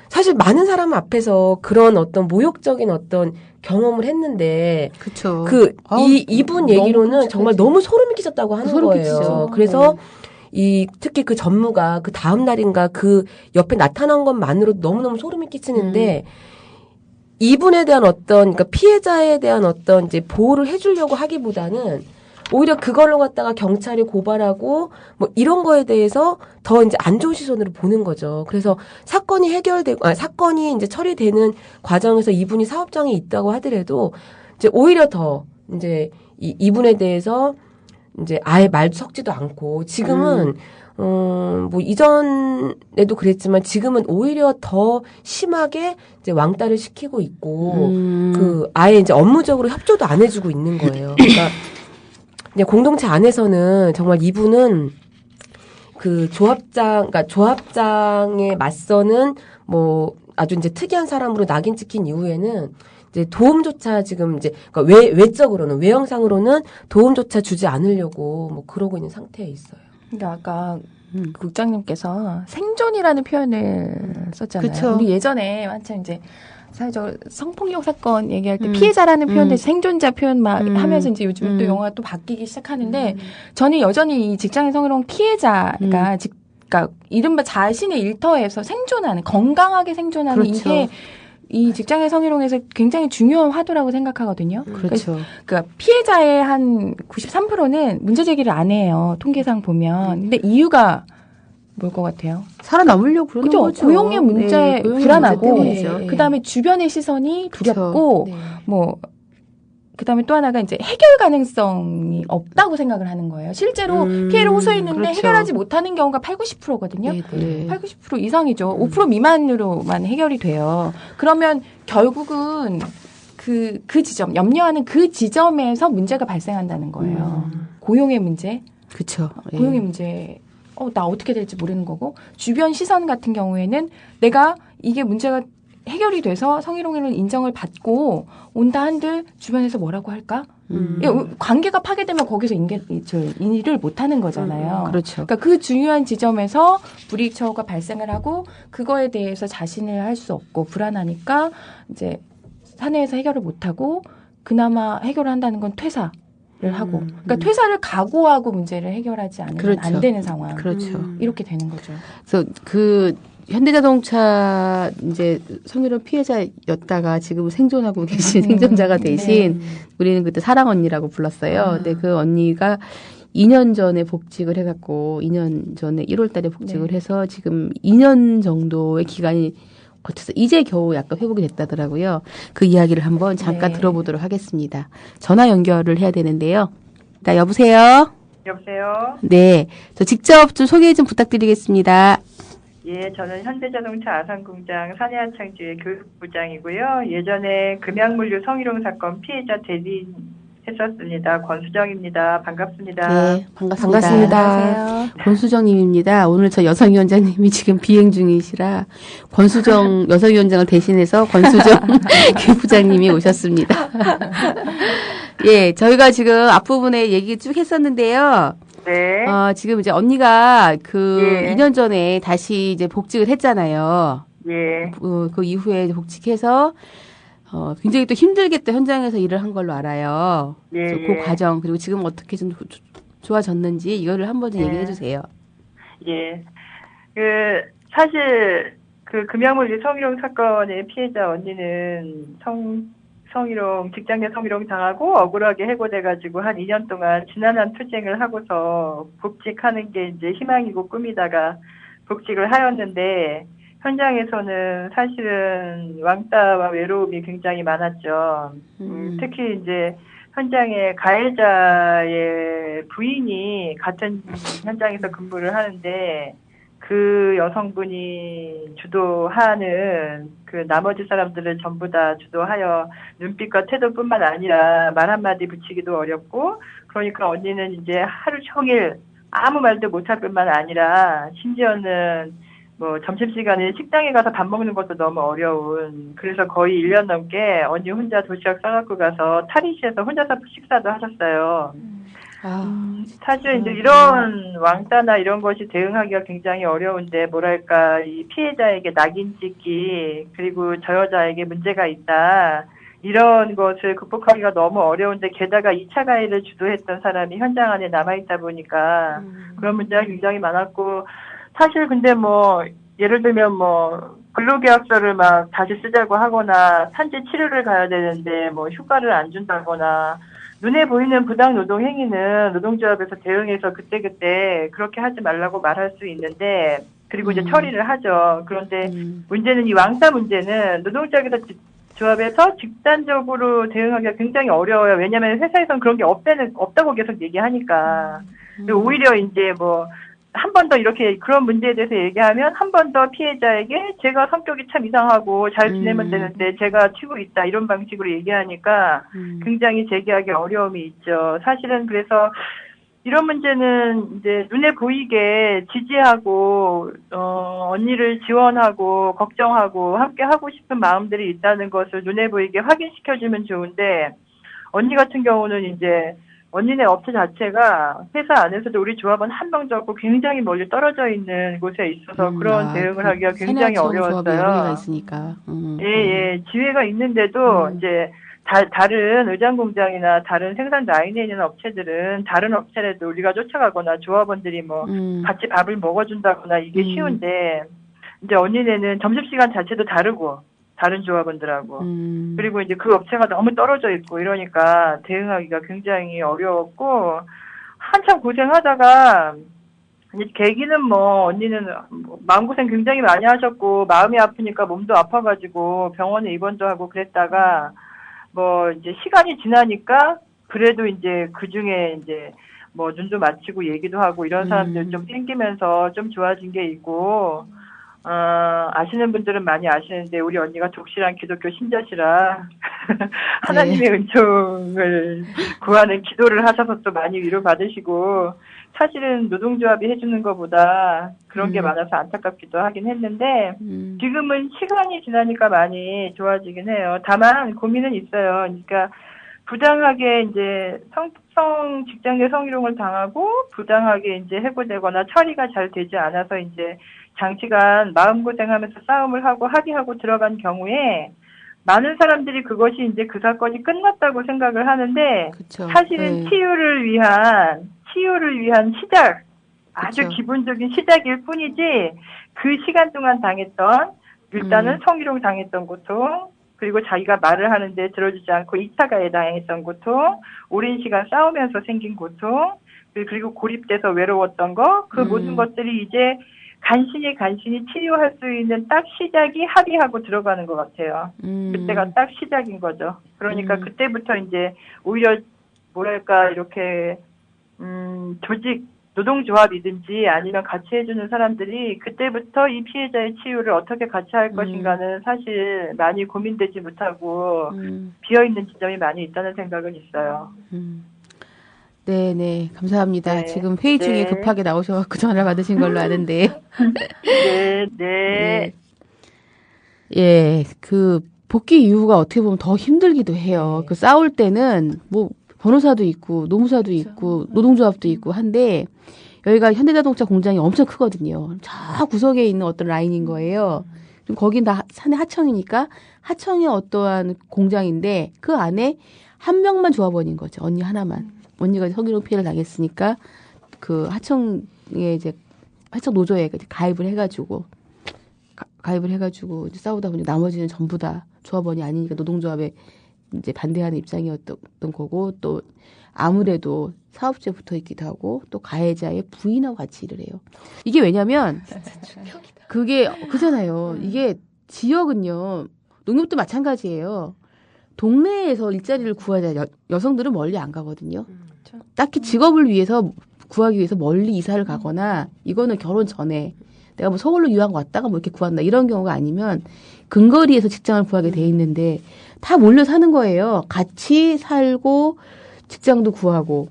사실 많은 사람 앞에서 그런 어떤 모욕적인 어떤 경험을 했는데 그쵸. 이분 얘기로는 정말 너무 소름이 끼쳤다고 하는 거예요. 끼치죠. 그래서 특히 그 전무가 그 다음 날인가 그 옆에 나타난 것만으로도 너무너무 소름이 끼치는데 이분에 대한 그러니까 피해자에 대한 어떤 이제 보호를 해주려고 하기보다는 오히려 그걸로 갖다가 경찰에 고발하고 뭐 이런 거에 대해서 더 이제 안 좋은 시선으로 보는 거죠. 그래서 사건이 이제 처리되는 과정에서 이분이 사업장에 있다고 하더라도 이제 오히려 더 이제 이분에 대해서 이제 아예 말 섞지도 않고 지금은 뭐 이전에도 그랬지만 지금은 오히려 더 심하게 이제 왕따를 시키고 있고 그 아예 이제 업무적으로 협조도 안 해주고 있는 거예요. 그러니까 이제 공동체 안에서는 정말 이분은 그 그러니까 조합장에 맞서는 뭐 아주 이제 특이한 사람으로 낙인 찍힌 이후에는 이제 도움조차 지금 이제 그러니까 외적으로는 외형상으로는 도움조차 주지 않으려고 뭐 그러고 있는 상태에 있어요. 그러니까 아까 국장님께서 생존이라는 표현을 썼잖아요. 그쵸. 우리 예전에 한참 이제 사회적으로 성폭력 사건 얘기할 때 피해자라는 표현들 생존자 표현 막 하면서 이제 요즘 또 용어가 또 바뀌기 시작하는데 저는 여전히 이 직장의 성희롱 피해자가 그러니까 이른바 자신의 일터에서 생존하는 건강하게 생존하는 그렇죠. 이게 이 직장의 성희롱에서 굉장히 중요한 화두라고 생각하거든요. 그렇죠. 그러니까 피해자의 한 93%는 문제 제기를 안 해요. 통계상 보면. 근데 이유가 뭘 것 같아요? 살아남으려고 그러는 그죠? 거죠. 고용의 문제 네, 고용의 불안하고 문제 때문이죠. 그다음에 주변의 시선이 두렵고 그쵸. 뭐 그다음에 또 하나가 이제 해결 가능성이 없다고 생각을 하는 거예요. 실제로 피해를 호소했는데 그렇죠. 해결하지 못하는 경우가 80~90%거든요. 네. 80% 이상이죠. 5% 미만으로만 해결이 돼요. 그러면 결국은 그 지점, 염려하는 그 지점에서 문제가 발생한다는 거예요. 고용의 문제. 그렇죠. 고용의 문제. 나 어떻게 될지 모르는 거고 주변 시선 같은 경우에는 내가 이게 문제가 해결이 돼서 성희롱을 인정을 받고 온다 한들 주변에서 뭐라고 할까? 관계가 파괴되면 거기서 일을 못하는 거잖아요. 그렇죠. 그러니까 그 중요한 지점에서 불이익 처우가 발생을 하고 그거에 대해서 자신을 할 수 없고 불안하니까 이제 사내에서 해결을 못하고 그나마 해결을 한다는 건 퇴사를 하고 그러니까 퇴사를 각오하고 문제를 해결하지 않으면 그렇죠. 안 되는 상황. 그렇죠. 이렇게 되는 거죠. 그래서 그 현대자동차 이제 성희롱 피해자였다가 지금 생존하고 계신 생존자가 대신 우리는 그때 사랑 언니라고 불렀어요. 근데 그 언니가 2년 전에 복직을 해갖고 2년 전에 1월달에 복직을 해서 지금 2년 정도의 기간이 거쳐서 이제 겨우 약간 회복이 됐다더라고요. 그 이야기를 한번 잠깐 들어보도록 하겠습니다. 전화 연결을 해야 되는데요. 자, 여보세요? 여보세요? 네. 저 직접 좀 소개 좀 부탁드리겠습니다. 예, 저는 현대자동차 아산공장 사내하창지회 교육부장이고요. 예전에 금양물류 성희롱 사건 피해자 대리했었습니다. 권수정입니다. 반갑습니다. 네, 반갑습니다. 권수정님입니다. 오늘 저 여성위원장님이 지금 비행 중이시라 권수정 여성위원장을 대신해서 권수정 교육부장님이 오셨습니다. 예, 저희가 지금 앞부분에 얘기 쭉 했었는데요. 네. 지금 이제 언니가 그 예. 2년 전에 다시 이제 복직을 했잖아요. 예. 그 이후에 복직해서 굉장히 또 힘들게 또 현장에서 일을 한 걸로 알아요. 예, 그래서 그 과정 그리고 지금 어떻게 좀 좋아졌는지 이거를 한번 좀 얘기해 주세요. 예. 사실 그 금양물류 성희롱 사건의 피해자 언니는 성희롱, 직장 내 성희롱 당하고 억울하게 해고돼가지고 한 2년 동안 지난한 투쟁을 하고서 복직하는 게 이제 희망이고 꿈이다가 복직을 하였는데 현장에서는 사실은 왕따와 외로움이 굉장히 많았죠. 특히 이제 현장에 가해자의 부인이 같은 현장에서 근무를 하는데 그 여성분이 주도하는 그 나머지 사람들을 전부 다 주도하여 눈빛과 태도뿐만 아니라 말 한마디 붙이기도 어렵고 그러니까 언니는 이제 하루 종일 아무 말도 못할 뿐만 아니라 심지어는 뭐 점심시간에 식당에 가서 밥 먹는 것도 너무 어려운 그래서 거의 1년 넘게 언니 혼자 도시락 싸갖고 가서 탈의실에서 혼자서 식사도 하셨어요. 사실 이제 이런 왕따나 이런 것이 대응하기가 굉장히 어려운데 뭐랄까 이 피해자에게 낙인 찍기 그리고 저 여자에게 문제가 있다 이런 것을 극복하기가 너무 어려운데 게다가 2차 가해를 주도했던 사람이 현장 안에 남아있다 보니까 그런 문제가 굉장히 많았고 사실 근데 뭐 예를 들면 뭐 근로계약서를 막 다시 쓰자고 하거나 산재 치료를 가야 되는데 뭐 휴가를 안 준다거나 눈에 보이는 부당 노동 행위는 노동조합에서 대응해서 그때그때 그렇게 하지 말라고 말할 수 있는데 그리고 이제 처리를 하죠. 그런데 문제는 이 왕따 문제는 노동조합에서 집단적으로 대응하기가 굉장히 어려워요. 왜냐하면 회사에서는 그런 게 없다고 계속 얘기하니까. 오히려 이제 뭐 한 번 더 이렇게 그런 문제에 대해서 얘기하면 한 번 더 피해자에게 제가 성격이 참 이상하고 잘 지내면 되는데 제가 튀고 있다 이런 방식으로 얘기하니까 굉장히 제기하기 어려움이 있죠. 사실은 그래서 이런 문제는 이제 눈에 보이게 지지하고 언니를 지원하고 걱정하고 함께 하고 싶은 마음들이 있다는 것을 눈에 보이게 확인시켜주면 좋은데 언니 같은 경우는 이제 언니네 업체 자체가 회사 안에서도 우리 조합원 한 명도 없고 굉장히 멀리 떨어져 있는 곳에 있어서 그런 대응을 하기가 굉장히 어려웠어요. 있으니까. 예. 지회가 있는데도 이제 다른 의장 공장이나 다른 생산 라인에 있는 업체들은 다른 업체라도 우리가 쫓아가거나 조합원들이 뭐 같이 밥을 먹어준다거나 이게 쉬운데 이제 언니네는 점심시간 자체도 다르고 다른 조합원들하고 그리고 이제 그 업체가 너무 떨어져 있고 이러니까 대응하기가 굉장히 어려웠고 한참 고생하다가 이제 계기는 뭐 언니는 마음고생 굉장히 많이 하셨고 마음이 아프니까 몸도 아파가지고 병원에 입원도 하고 그랬다가 뭐 이제 시간이 지나니까 그래도 이제 그 중에 이제 뭐 눈도 맞추고 얘기도 하고 이런 사람들 좀 땡기면서 좀 좋아진 게 있고 아시는 분들은 많이 아시는데 우리 언니가 독실한 기독교 신자시라 하나님의 은총을 구하는 기도를 하셔서 또 많이 위로받으시고 사실은 노동조합이 해주는 것보다 그런 게 많아서 안타깝기도 하긴 했는데 지금은 시간이 지나니까 많이 좋아지긴 해요. 다만 고민은 있어요. 그러니까 부당하게 이제 직장 내 성희롱을 당하고 부당하게 이제 해고되거나 처리가 잘 되지 않아서 이제 장시간 마음고생하면서 싸움을 하고 합의하고 들어간 경우에 많은 사람들이 그것이 이제 그 사건이 끝났다고 생각을 하는데 사실은 치유를 위한 시작, 아주 기본적인 시작일 뿐이지 그 시간 동안 당했던 일단은 성희롱 당했던 고통 그리고 자기가 말을 하는데 들어주지 않고 2차 가해 당했던 고통, 오랜 시간 싸우면서 생긴 고통 그리고 고립돼서 외로웠던 거 그 모든 것들이 이제 간신히 치료할 수 있는 딱 시작이 합의하고 들어가는 것 같아요. 그때가 딱 시작인 거죠. 그러니까 그때부터 이제 오히려 뭐랄까 이렇게 조직 노동조합이든지 아니면 같이 해주는 사람들이 그때부터 이 피해자의 치유를 어떻게 같이 할 것인가는 사실 많이 고민되지 못하고 비어있는 지점이 많이 있다는 생각은 있어요. 네네, 감사합니다. 지금 회의 중에 급하게 나오셔서 전화 받으신 걸로 아는데. 네. 예, 그 복귀 이후가 어떻게 보면 더 힘들기도 해요. 그 싸울 때는 뭐 변호사도 있고 노무사도 있고 노동조합도 있고 한데 여기가 현대자동차 공장이 엄청 크거든요. 저 구석에 있는 어떤 라인인 거예요. 거긴 다 산의 하청이니까 하청의 어떠한 공장인데 그 안에 한 명만 조합원인 거죠. 언니 하나만. 언니가 성희롱 피해를 당했으니까 그 하청에 이제 하청 노조에 가입을 해가지고 이제 싸우다 보니 나머지는 전부 다 조합원이 아니니까 노동조합에 이제 반대하는 입장이었던 거고 또 아무래도 사업주에 붙어 있기도 하고 또 가해자의 부인하고 같이 일을 해요. 이게 왜냐면 그게 그잖아요. 이게 지역은요 농협도 마찬가지예요. 동네에서 일자리를 구하자 여성들은 멀리 안 가거든요. 딱히 직업을 위해서 구하기 위해서 멀리 이사를 가거나 이거는 결혼 전에 내가 뭐 서울로 유학 왔다가 뭐 이렇게 구한다 이런 경우가 아니면 근거리에서 직장을 구하게 돼 있는데 다 몰려 사는 거예요. 같이 살고 직장도 구하고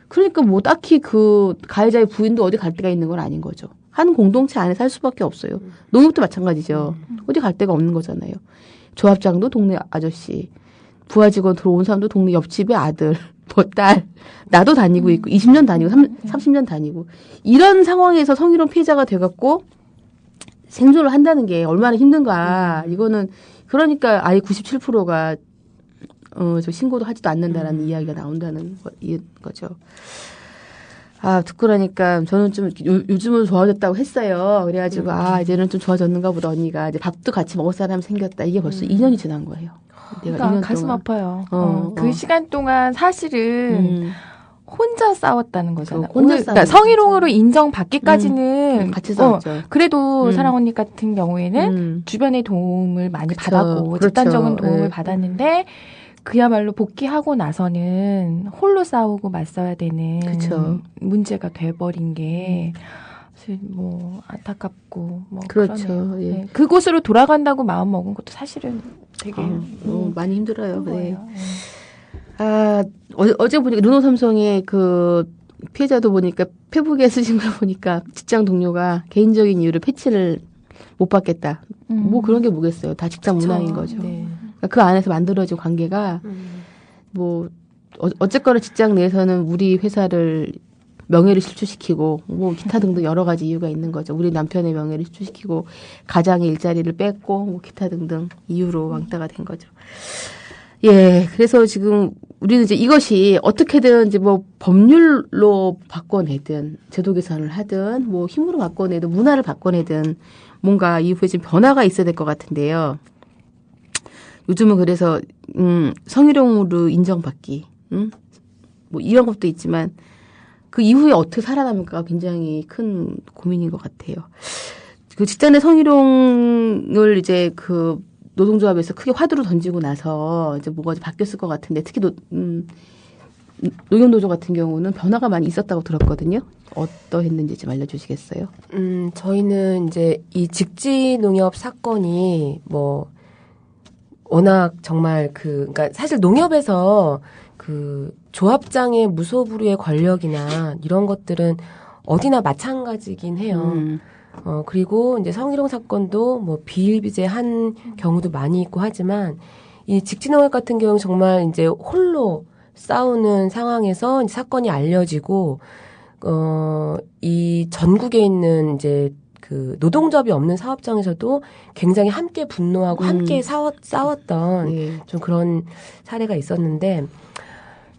그러니까 뭐 딱히 그 가해자의 부인도 어디 갈 데가 있는 건 아닌 거죠. 한 공동체 안에 살 수밖에 없어요. 농협도 마찬가지죠. 어디 갈 데가 없는 거잖아요. 조합장도 동네 아저씨, 부하 직원 들어온 사람도 동네 옆집의 아들, 뭐 딸, 나도 다니고 있고 20년 다니고 30년 다니고 이런 상황에서 성희롱 피해자가 돼갖고 생존을 한다는 게 얼마나 힘든가. 이거는 그러니까 아예 97%가 저 신고도 하지도 않는다라는 이야기가 나온다는 거죠. 아, 듣고 나니까 저는 좀 요즘은 좋아졌다고 했어요. 그래가지고 이제는 좀 좋아졌는가 보다 언니가 이제 밥도 같이 먹을 사람이 생겼다. 이게 벌써 2년이 지난 거예요. 내가 그러니까 2년 가슴 동안. 아파요. 그 시간 동안 사실은 혼자 싸웠다는 거잖아요. 그러니까 성희롱으로 인정받기까지는 같이 싸웠죠. 그래도 사랑 언니 같은 경우에는 주변의 도움을 많이 받았고 집단적인 도움을 받았는데 그야말로 복귀하고 나서는 홀로 싸우고 맞서야 되는 문제가 돼버린 게 사실 뭐 안타깝고 뭐 그렇죠. 그러네요. 예. 네. 그곳으로 돌아간다고 마음 먹은 것도 사실은 되게 많이 힘들어요. 네. 거예요. 어제 보니까 르노 삼성의 그 피해자도 보니까 페북에 쓰신 걸 보니까 직장 동료가 개인적인 이유로 패치를 못 받겠다. 뭐 그런 게 뭐겠어요. 다 직장 문화인 거죠. 네. 그러니까 그 안에서 만들어진 관계가 뭐 어쨌거나 직장 내에서는 우리 회사를 명예를 실추시키고 뭐 기타 등등 여러 가지 이유가 있는 거죠. 우리 남편의 명예를 실추시키고 가장의 일자리를 뺐고 뭐 기타 등등 이유로 왕따가 된 거죠. 예, 그래서 지금 우리는 이제 이것이 어떻게든 이제 뭐 법률로 바꿔내든 제도 개선을 하든 뭐 힘으로 바꿔내든 문화를 바꿔내든 뭔가 이후에 좀 변화가 있어야 될 것 같은데요. 요즘은 그래서 성희롱으로 인정받기, 뭐 이런 것도 있지만 그 이후에 어떻게 살아남을까가 굉장히 큰 고민인 것 같아요. 그 직장 내 성희롱을 이제 그 노동조합에서 크게 화두로 던지고 나서 이제 뭐가 바뀌었을 것 같은데 특히 농협노조 같은 경우는 변화가 많이 있었다고 들었거든요. 어떠했는지 좀 알려주시겠어요? 저희는 이제 이 직지농협 사건이 뭐 워낙 정말 그러니까 사실 농협에서 그 조합장의 무소불위의 권력이나 이런 것들은 어디나 마찬가지긴 해요. 그리고 이제 성희롱 사건도 뭐 비일비재한 경우도 많이 있고 하지만 이 직지농협 같은 경우는 정말 이제 홀로 싸우는 상황에서 이제 사건이 알려지고 이 전국에 있는 이제 그 노동조합이 없는 사업장에서도 굉장히 함께 분노하고 함께 싸웠던 좀 그런 사례가 있었는데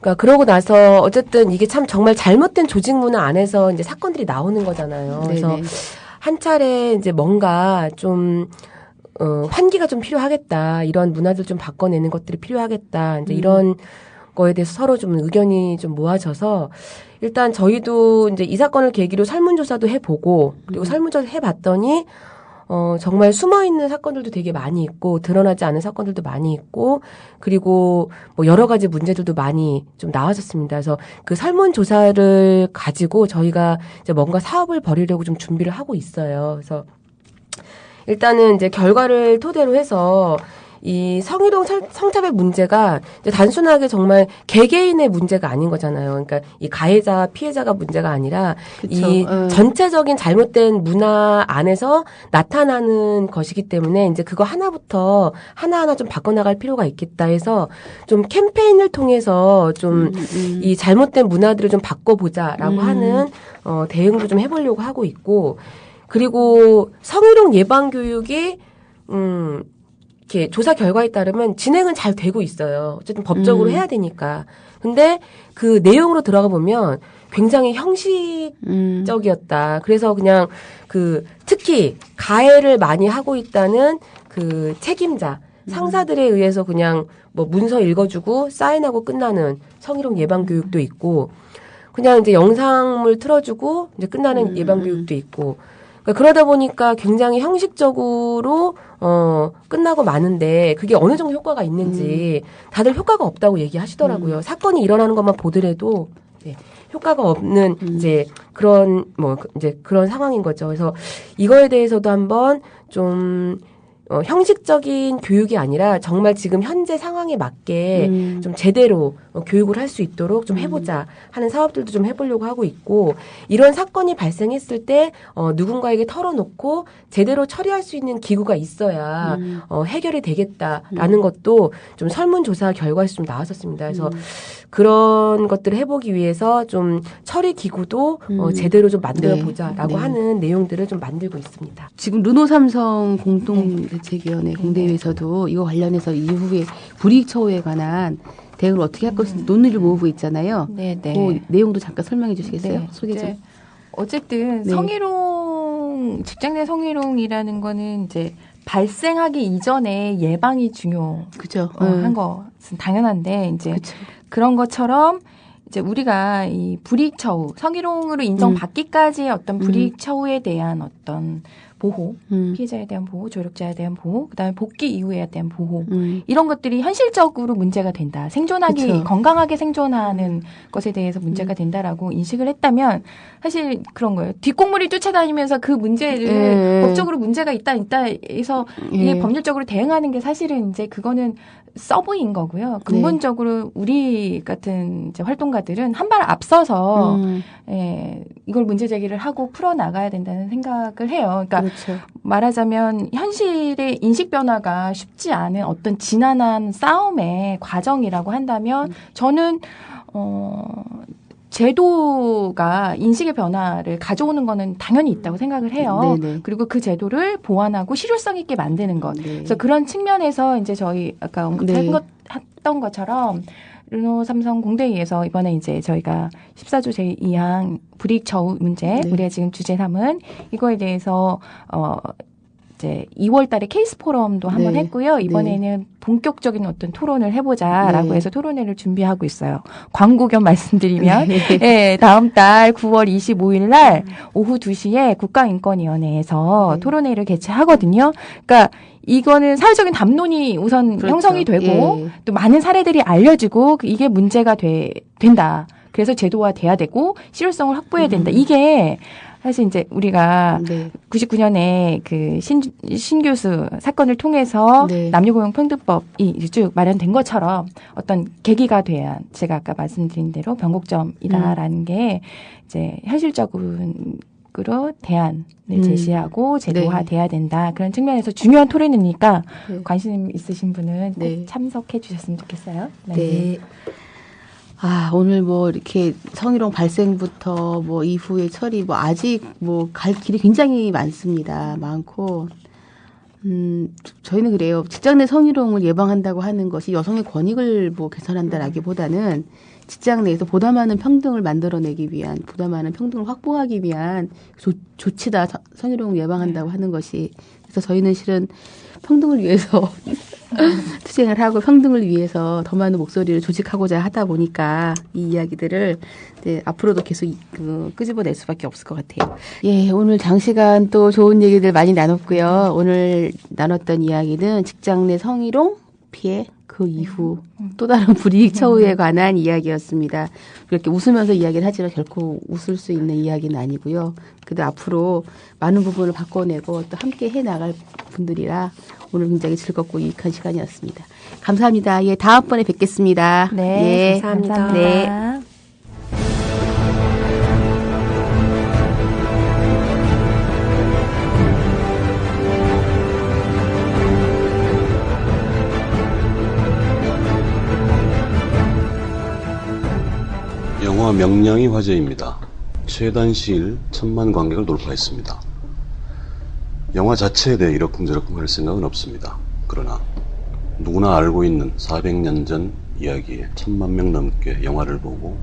그러니까 그러고 나서 어쨌든 이게 참 정말 잘못된 조직 문화 안에서 이제 사건들이 나오는 거잖아요. 그래서 네네. 한 차례 이제 뭔가 좀 환기가 좀 필요하겠다. 이런 문화들 좀 바꿔내는 것들이 필요하겠다. 이제 이런 거에 대해서 서로 좀 의견이 좀 모아져서 일단 저희도 이제 이 사건을 계기로 설문조사도 해보고 그리고 설문조사 해봤더니 정말 숨어있는 사건들도 되게 많이 있고 드러나지 않은 사건들도 많이 있고 그리고 뭐 여러 가지 문제들도 많이 좀 나와졌습니다. 그래서 그 설문조사를 가지고 저희가 이제 뭔가 사업을 벌이려고 좀 준비를 하고 있어요. 그래서 일단은 이제 결과를 토대로 해서 이 성희롱 성차별 문제가 이제 단순하게 정말 개개인의 문제가 아닌 거잖아요. 그러니까 이 가해자 피해자가 문제가 아니라 그쵸. 이 전체적인 잘못된 문화 안에서 나타나는 것이기 때문에 이제 그거 하나부터 하나하나 좀 바꿔나갈 필요가 있겠다 해서 좀 캠페인을 통해서 좀 이 잘못된 문화들을 좀 바꿔보자라고 하는 대응도 좀 해보려고 하고 있고 그리고 성희롱 예방 교육이 이렇게 조사 결과에 따르면 진행은 잘 되고 있어요. 어쨌든 법적으로 해야 되니까. 근데 그 내용으로 들어가 보면 굉장히 형식적이었다. 그래서 그냥 그 특히 가해를 많이 하고 있다는 그 책임자, 상사들에 의해서 그냥 뭐 문서 읽어주고 사인하고 끝나는 성희롱 예방 교육도 있고 그냥 이제 영상물 틀어주고 이제 끝나는 예방 교육도 있고 그러다 보니까 굉장히 형식적으로 끝나고 마는데 그게 어느 정도 효과가 있는지 다들 효과가 없다고 얘기하시더라고요. 사건이 일어나는 것만 보더라도 네, 효과가 없는 이제 그런 뭐 이제 그런 상황인 거죠. 그래서 이거에 대해서도 한번 좀 형식적인 교육이 아니라 정말 지금 현재 상황에 맞게 좀 제대로 교육을 할 수 있도록 좀 해보자 하는 사업들도 좀 해보려고 하고 있고 이런 사건이 발생했을 때 누군가에게 털어놓고 제대로 처리할 수 있는 기구가 있어야 해결이 되겠다라는 것도 좀 설문조사 결과에서 좀 나왔었습니다. 그래서 그런 것들을 해보기 위해서 좀 처리 기구도 제대로 좀 만들어보자라고 하는 내용들을 좀 만들고 있습니다. 지금 르노 삼성 공동대책위원회 공대회에서도 이거 관련해서 이후에 불이익 처우에 관한 대응을 어떻게 할 것인지 논의를 모으고 있잖아요. 네. 그 내용도 잠깐 설명해 주시겠어요? 네. 소개 좀. 어쨌든 네. 성희롱, 직장 내 성희롱이라는 거는 이제 발생하기 이전에 예방이 중요한 그죠. 것은 당연한데 이제 그런 것처럼 이제 우리가 이 불이익처우, 성희롱으로 인정받기까지의 어떤 불이익처우에 대한 어떤 보호, 피해자에 대한 보호, 조력자에 대한 보호, 그다음에 복귀 이후에 대한 보호, 이런 것들이 현실적으로 문제가 된다. 생존하기, 그쵸. 건강하게 생존하는 것에 대해서 문제가 된다라고 인식을 했다면 사실 그런 거예요. 뒷공무리 쫓아다니면서 그 문제를 법적으로 문제가 있다 해서 이게 법률적으로 대응하는 게 사실은 이제 그거는 서브인 거고요. 근본적으로 우리 같은 이제 활동가들은 한 발 앞서서 이걸 문제 제기를 하고 풀어 나가야 된다는 생각을 해요. 그러니까 그렇죠. 말하자면 현실의 인식 변화가 쉽지 않은 어떤 지난한 싸움의 과정이라고 한다면 저는 제도가 인식의 변화를 가져오는 거는 당연히 있다고 생각을 해요. 네네. 그리고 그 제도를 보완하고 실효성 있게 만드는 것. 그래서 그런 측면에서 이제 저희 아까 언급했던 것처럼 르노 삼성 공대위에서 이번에 이제 저희가 14조 제2항 불이익처우 문제 우리가 지금 주제 삼은 이거에 대해서 이제 2월 달에 케이스 포럼도 한번 했고요. 이번에는 본격적인 어떤 토론을 해보자라고 해서 토론회를 준비하고 있어요. 광고 겸 말씀드리면 다음 달 9월 25일 날 오후 2시에 국가인권위원회에서 토론회를 개최하거든요. 그러니까 이거는 사회적인 담론이 우선 형성이 되고 또 많은 사례들이 알려지고 이게 문제가 된다. 그래서 제도화돼야 되고 실효성을 확보해야 된다. 이게 사실 이제 우리가 99년에 그 신 교수 사건을 통해서 남녀고용평등법이 쭉 마련된 것처럼 어떤 계기가 돼야 제가 아까 말씀드린 대로 변곡점이다라는 게 이제 현실적으로 대안을 제시하고 제도화돼야 된다. 그런 측면에서 중요한 토론이니까 관심 있으신 분은 꼭 참석해 주셨으면 좋겠어요. 네. 아, 오늘 뭐 이렇게 성희롱 발생부터 뭐 이후의 처리 뭐 아직 뭐 갈 길이 굉장히 많고 저희는 그래요. 직장 내 성희롱을 예방한다고 하는 것이 여성의 권익을 뭐 개선한다라기보다는 직장 내에서 보다 많은 평등을 만들어내기 위한, 보다 많은 평등을 확보하기 위한 조치다. 성희롱을 예방한다고 하는 것이. 그래서 저희는 실은 평등을 위해서 투쟁을 하고 평등을 위해서 더 많은 목소리를 조직하고자 하다 보니까 이 이야기들을 앞으로도 계속 끄집어낼 수밖에 없을 것 같아요. 예, 오늘 장시간 또 좋은 얘기들 많이 나눴고요. 오늘 나눴던 이야기는 직장 내 성희롱 피해 그 이후 또 다른 불이익 처우에 관한 이야기였습니다. 이렇게 웃으면서 이야기를 하지만 결코 웃을 수 있는 이야기는 아니고요. 그래도 앞으로 많은 부분을 바꿔내고 또 함께 해나갈 분들이라 오늘 굉장히 즐겁고 유익한 시간이었습니다. 감사합니다. 예, 다음번에 뵙겠습니다. 네, 감사합니다. 네. 영화 명량이 화제입니다. 최단 시일 1000만 관객을 돌파했습니다. 영화 자체에 대해 이러쿵저러쿵 할 생각은 없습니다. 그러나 누구나 알고 있는 400년 전 이야기에 1000만 명 넘게 영화를 보고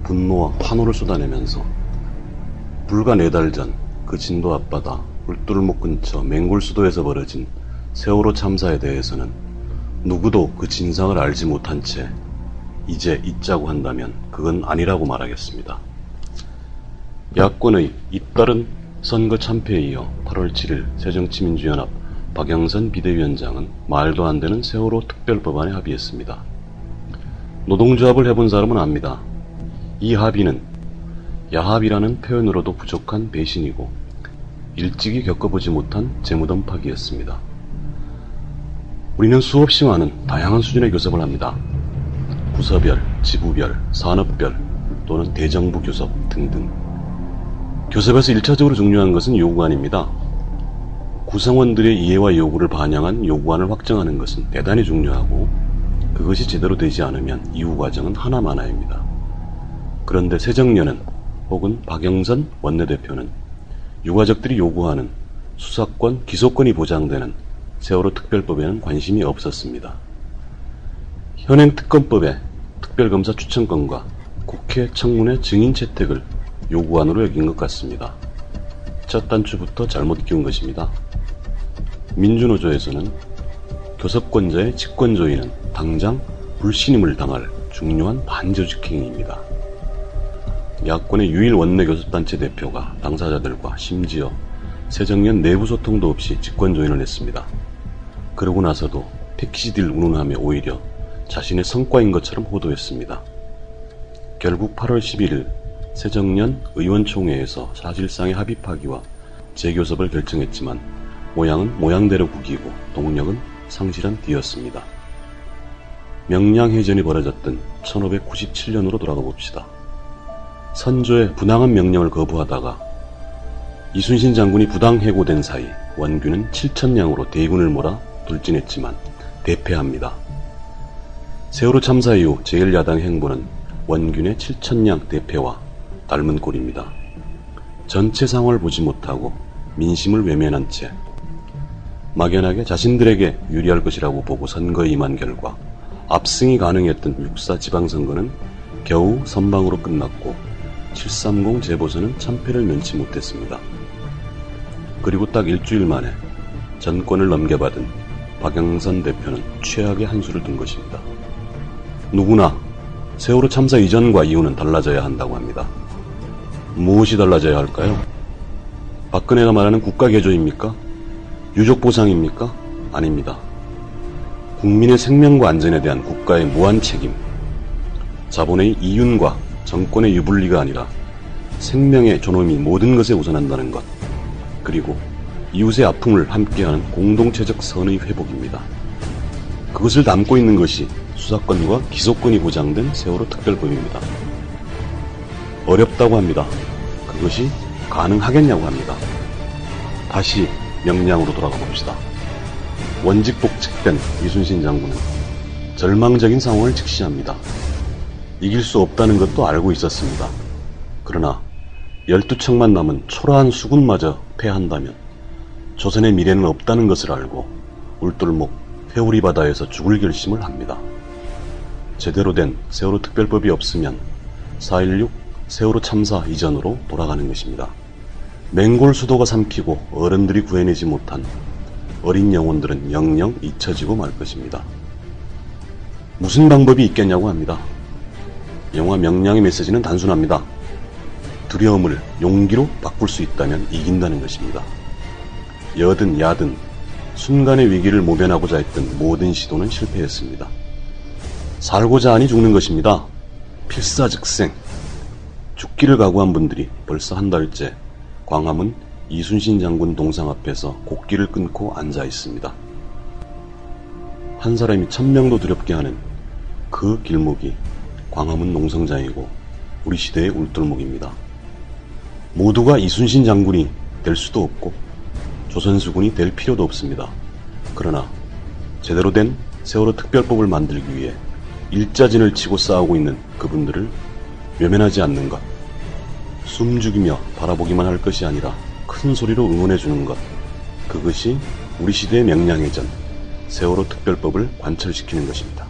분노와 환호를 쏟아내면서 불과 4달 전 그 진도 앞바다 울두루목 근처 맹굴수도에서 벌어진 세월호 참사에 대해서는 누구도 그 진상을 알지 못한 채 이제 잊자고 한다면 그건 아니라고 말하겠습니다. 야권의 잇따른 선거 참패에 이어 8월 7일 새정치민주연합 박영선 비대위원장은 말도 안 되는 세월호 특별법안에 합의했습니다. 노동조합을 해본 사람은 압니다. 이 합의는 야합이라는 표현으로도 부족한 배신이고 일찍이 겪어보지 못한 재무덤 파기였습니다. 우리는 수없이 많은 다양한 수준의 교섭을 합니다. 부서별, 지부별, 산업별 또는 대정부 교섭 등등. 교섭에서 1차적으로 중요한 것은 요구안입니다. 구성원들의 이해와 요구를 반영한 요구안을 확정하는 것은 대단히 중요하고 그것이 제대로 되지 않으면 이후 과정은 하나만화입니다. 그런데 새정년은 혹은 박영선 원내대표는 유가족들이 요구하는 수사권, 기소권이 보장되는 세월호 특별법에는 관심이 없었습니다. 현행 특검법의 특별검사 추천권과 국회 청문회 증인 채택을 요구안으로 여긴 것 같습니다. 첫 단추부터 잘못 끼운 것입니다. 민주노조에서는 교섭권자의 직권조의는 당장 불신임을 당할 중요한 반조직 행위입니다. 야권의 유일 원내교섭단체 대표가 당사자들과 심지어 새정년 내부 소통도 없이 직권 조인을 했습니다. 그러고 나서도 패키지딜 운운하며 오히려 자신의 성과인 것처럼 호도했습니다. 결국 8월 11일 새정년 의원총회에서 사실상의 합의파기와 재교섭을 결정했지만 모양은 모양대로 구기고 동력은 상실한 뒤였습니다. 명량해전이 벌어졌던 1597년으로 돌아가 봅시다. 선조의 부당한 명령을 거부하다가 이순신 장군이 부당 해고된 사이 원균은 7,000량으로 대군을 몰아 돌진했지만 대패합니다. 세월호 참사 이후 제1야당 행보는 원균의 7,000량 대패와 닮은 꼴입니다. 전체 상황을 보지 못하고 민심을 외면한 채 막연하게 자신들에게 유리할 것이라고 보고 선거에 임한 결과 압승이 가능했던 육사 지방선거는 겨우 선방으로 끝났고 730 재보선은 참패를 면치 못했습니다. 그리고 딱 일주일 만에 전권을 넘겨받은 박영선 대표는 최악의 한수를 둔 것입니다. 누구나 세월호 참사 이전과 이후는 달라져야 한다고 합니다. 무엇이 달라져야 할까요? 박근혜가 말하는 국가개조입니까? 유족보상입니까? 아닙니다. 국민의 생명과 안전에 대한 국가의 무한 책임, 자본의 이윤과 정권의 유불리가 아니라 생명의 존엄이 모든 것에 우선한다는 것, 그리고 이웃의 아픔을 함께하는 공동체적 선의 회복입니다. 그것을 담고 있는 것이 수사권과 기소권이 보장된 세월호 특별법입니다. 어렵다고 합니다. 그것이 가능하겠냐고 합니다. 다시 명량으로 돌아가 봅시다. 원직 복직된 이순신 장군은 절망적인 상황을 직시합니다. 이길 수 없다는 것도 알고 있었습니다. 그러나 12척만 남은 초라한 수군마저 패한다면 조선의 미래는 없다는 것을 알고 울돌목 회오리 바다에서 죽을 결심을 합니다. 제대로 된 세월호 특별법이 없으면 4.16 세월호 참사 이전으로 돌아가는 것입니다. 맹골 수도가 삼키고 어른들이 구해내지 못한 어린 영혼들은 영영 잊혀지고 말 것입니다. 무슨 방법이 있겠냐고 합니다. 영화 명량의 메시지는 단순합니다. 두려움을 용기로 바꿀 수 있다면 이긴다는 것입니다. 여든 야든 순간의 위기를 모면하고자 했던 모든 시도는 실패했습니다. 살고자 하니 죽는 것입니다. 필사즉생. 죽기를 각오한 분들이 벌써 한 달째 광화문 이순신 장군 동상 앞에서 곡기를 끊고 앉아 있습니다. 한 사람이 1000명도 두렵게 하는 그 길목이 광화문 농성장이고 우리 시대의 울돌목입니다. 모두가 이순신 장군이 될 수도 없고 조선수군이 될 필요도 없습니다. 그러나 제대로 된 세월호 특별법을 만들기 위해 일자진을 치고 싸우고 있는 그분들을 외면하지 않는 것, 숨죽이며 바라보기만 할 것이 아니라 큰 소리로 응원해주는 것, 그것이 우리 시대의 명량해전 세월호 특별법을 관철시키는 것입니다.